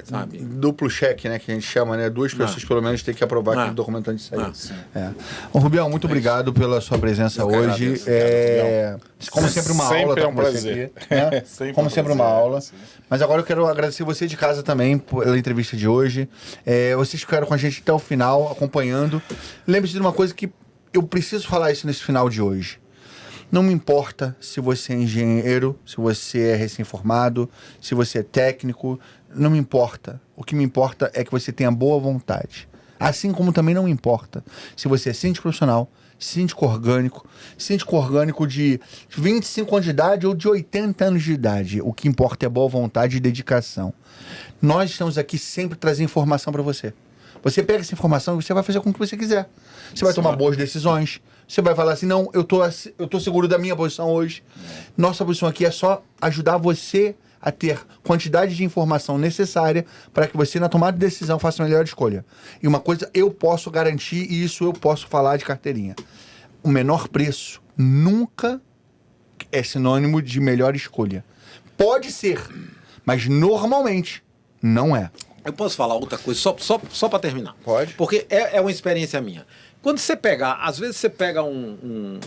Sabe?
Duplo cheque, né? Que a gente chama, né? 2 pessoas pelo menos têm que aprovar aquele documento antes de sair. Ô, Rubião, muito obrigado pela sua presença hoje. Como sempre, uma aula
Sempre
com você aqui. Né? Como sempre, uma aula. Mas agora eu quero agradecer você de casa também pela entrevista de hoje. Vocês ficaram com a gente até o final, acompanhando. Lembre-se de uma coisa que eu preciso falar isso nesse final de hoje. Não me importa se você é engenheiro, se você é recém-formado, se você é técnico, não me importa. O que me importa é que você tenha boa vontade. Assim como também não me importa se você é síndico profissional, síndico orgânico de 25 anos de idade ou de 80 anos de idade. O que importa é boa vontade e dedicação. Nós estamos aqui sempre trazendo informação para você. Você pega essa informação e você vai fazer com o que você quiser. Você vai tomar boas decisões. Você vai falar assim, não, eu tô seguro da minha posição hoje. Nossa posição aqui é só ajudar você a ter quantidade de informação necessária para que você, na tomada de decisão, faça a melhor escolha. E uma coisa eu posso garantir, e isso eu posso falar de carteirinha. O menor preço nunca é sinônimo de melhor escolha. Pode ser, mas normalmente não é.
Eu posso falar outra coisa, só para terminar?
Pode.
Porque é uma experiência minha. Quando você pegar, às vezes você pega um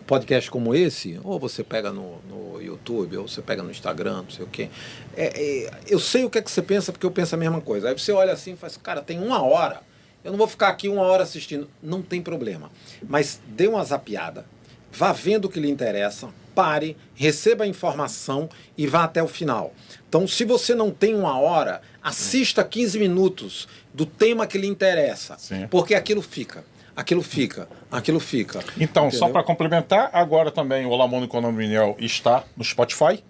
podcast como esse, ou você pega no YouTube, ou você pega no Instagram, não sei o quê. Eu sei o que é que você pensa, porque eu penso a mesma coisa. Aí você olha assim e faz, cara, tem 1 hora. Eu não vou ficar aqui 1 hora assistindo. Não tem problema. Mas dê uma zapiada. Vá vendo o que lhe interessa. Pare, receba a informação e vá até o final. Então, se você não tem 1 hora, assista 15 minutos do tema que lhe interessa.
Sim.
Porque aquilo fica. Aquilo fica.
Então,
Entendeu?
só para complementar, agora também o Olá Mundo com o Nando Miniel está no Spotify.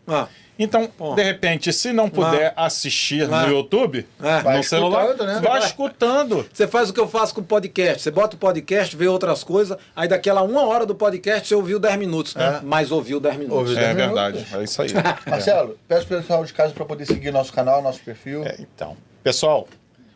Então, de repente, se não puder assistir no YouTube, no celular,
né?
vai escutando.
Você faz o que eu faço com o podcast. Você bota o podcast, vê outras coisas, aí daquela 1 hora do podcast você ouviu 10 minutos. Mas ouviu 10 minutos.
Ouviu 10 minutos.
Verdade, é isso aí.
Marcelo, peço para o pessoal de casa para poder seguir nosso canal, nosso perfil.
Então, pessoal,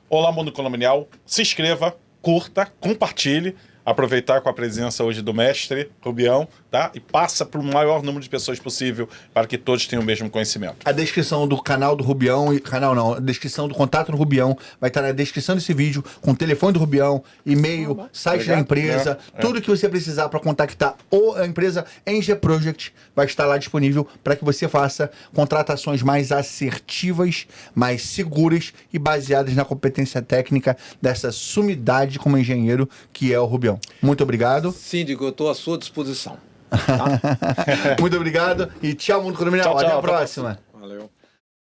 Olá Mundo Condominial, se inscreva, curta, compartilhe. Aproveitar com a presença hoje do mestre Rubião, tá? E passa para o maior número de pessoas possível para que todos tenham o mesmo conhecimento.
A descrição do canal do Rubião, a descrição do contato do Rubião vai estar na descrição desse vídeo, com o telefone do Rubião, e-mail, site da empresa, tudo que você precisar para contactar a empresa NG Project vai estar lá disponível para que você faça contratações mais assertivas, mais seguras e baseadas na competência técnica dessa sumidade como engenheiro que é o Rubião. Muito obrigado.
Síndico, eu estou à sua disposição.
Muito obrigado e tchau, Mundo Condominial.
Tchau,
Até a
tchau.
próxima.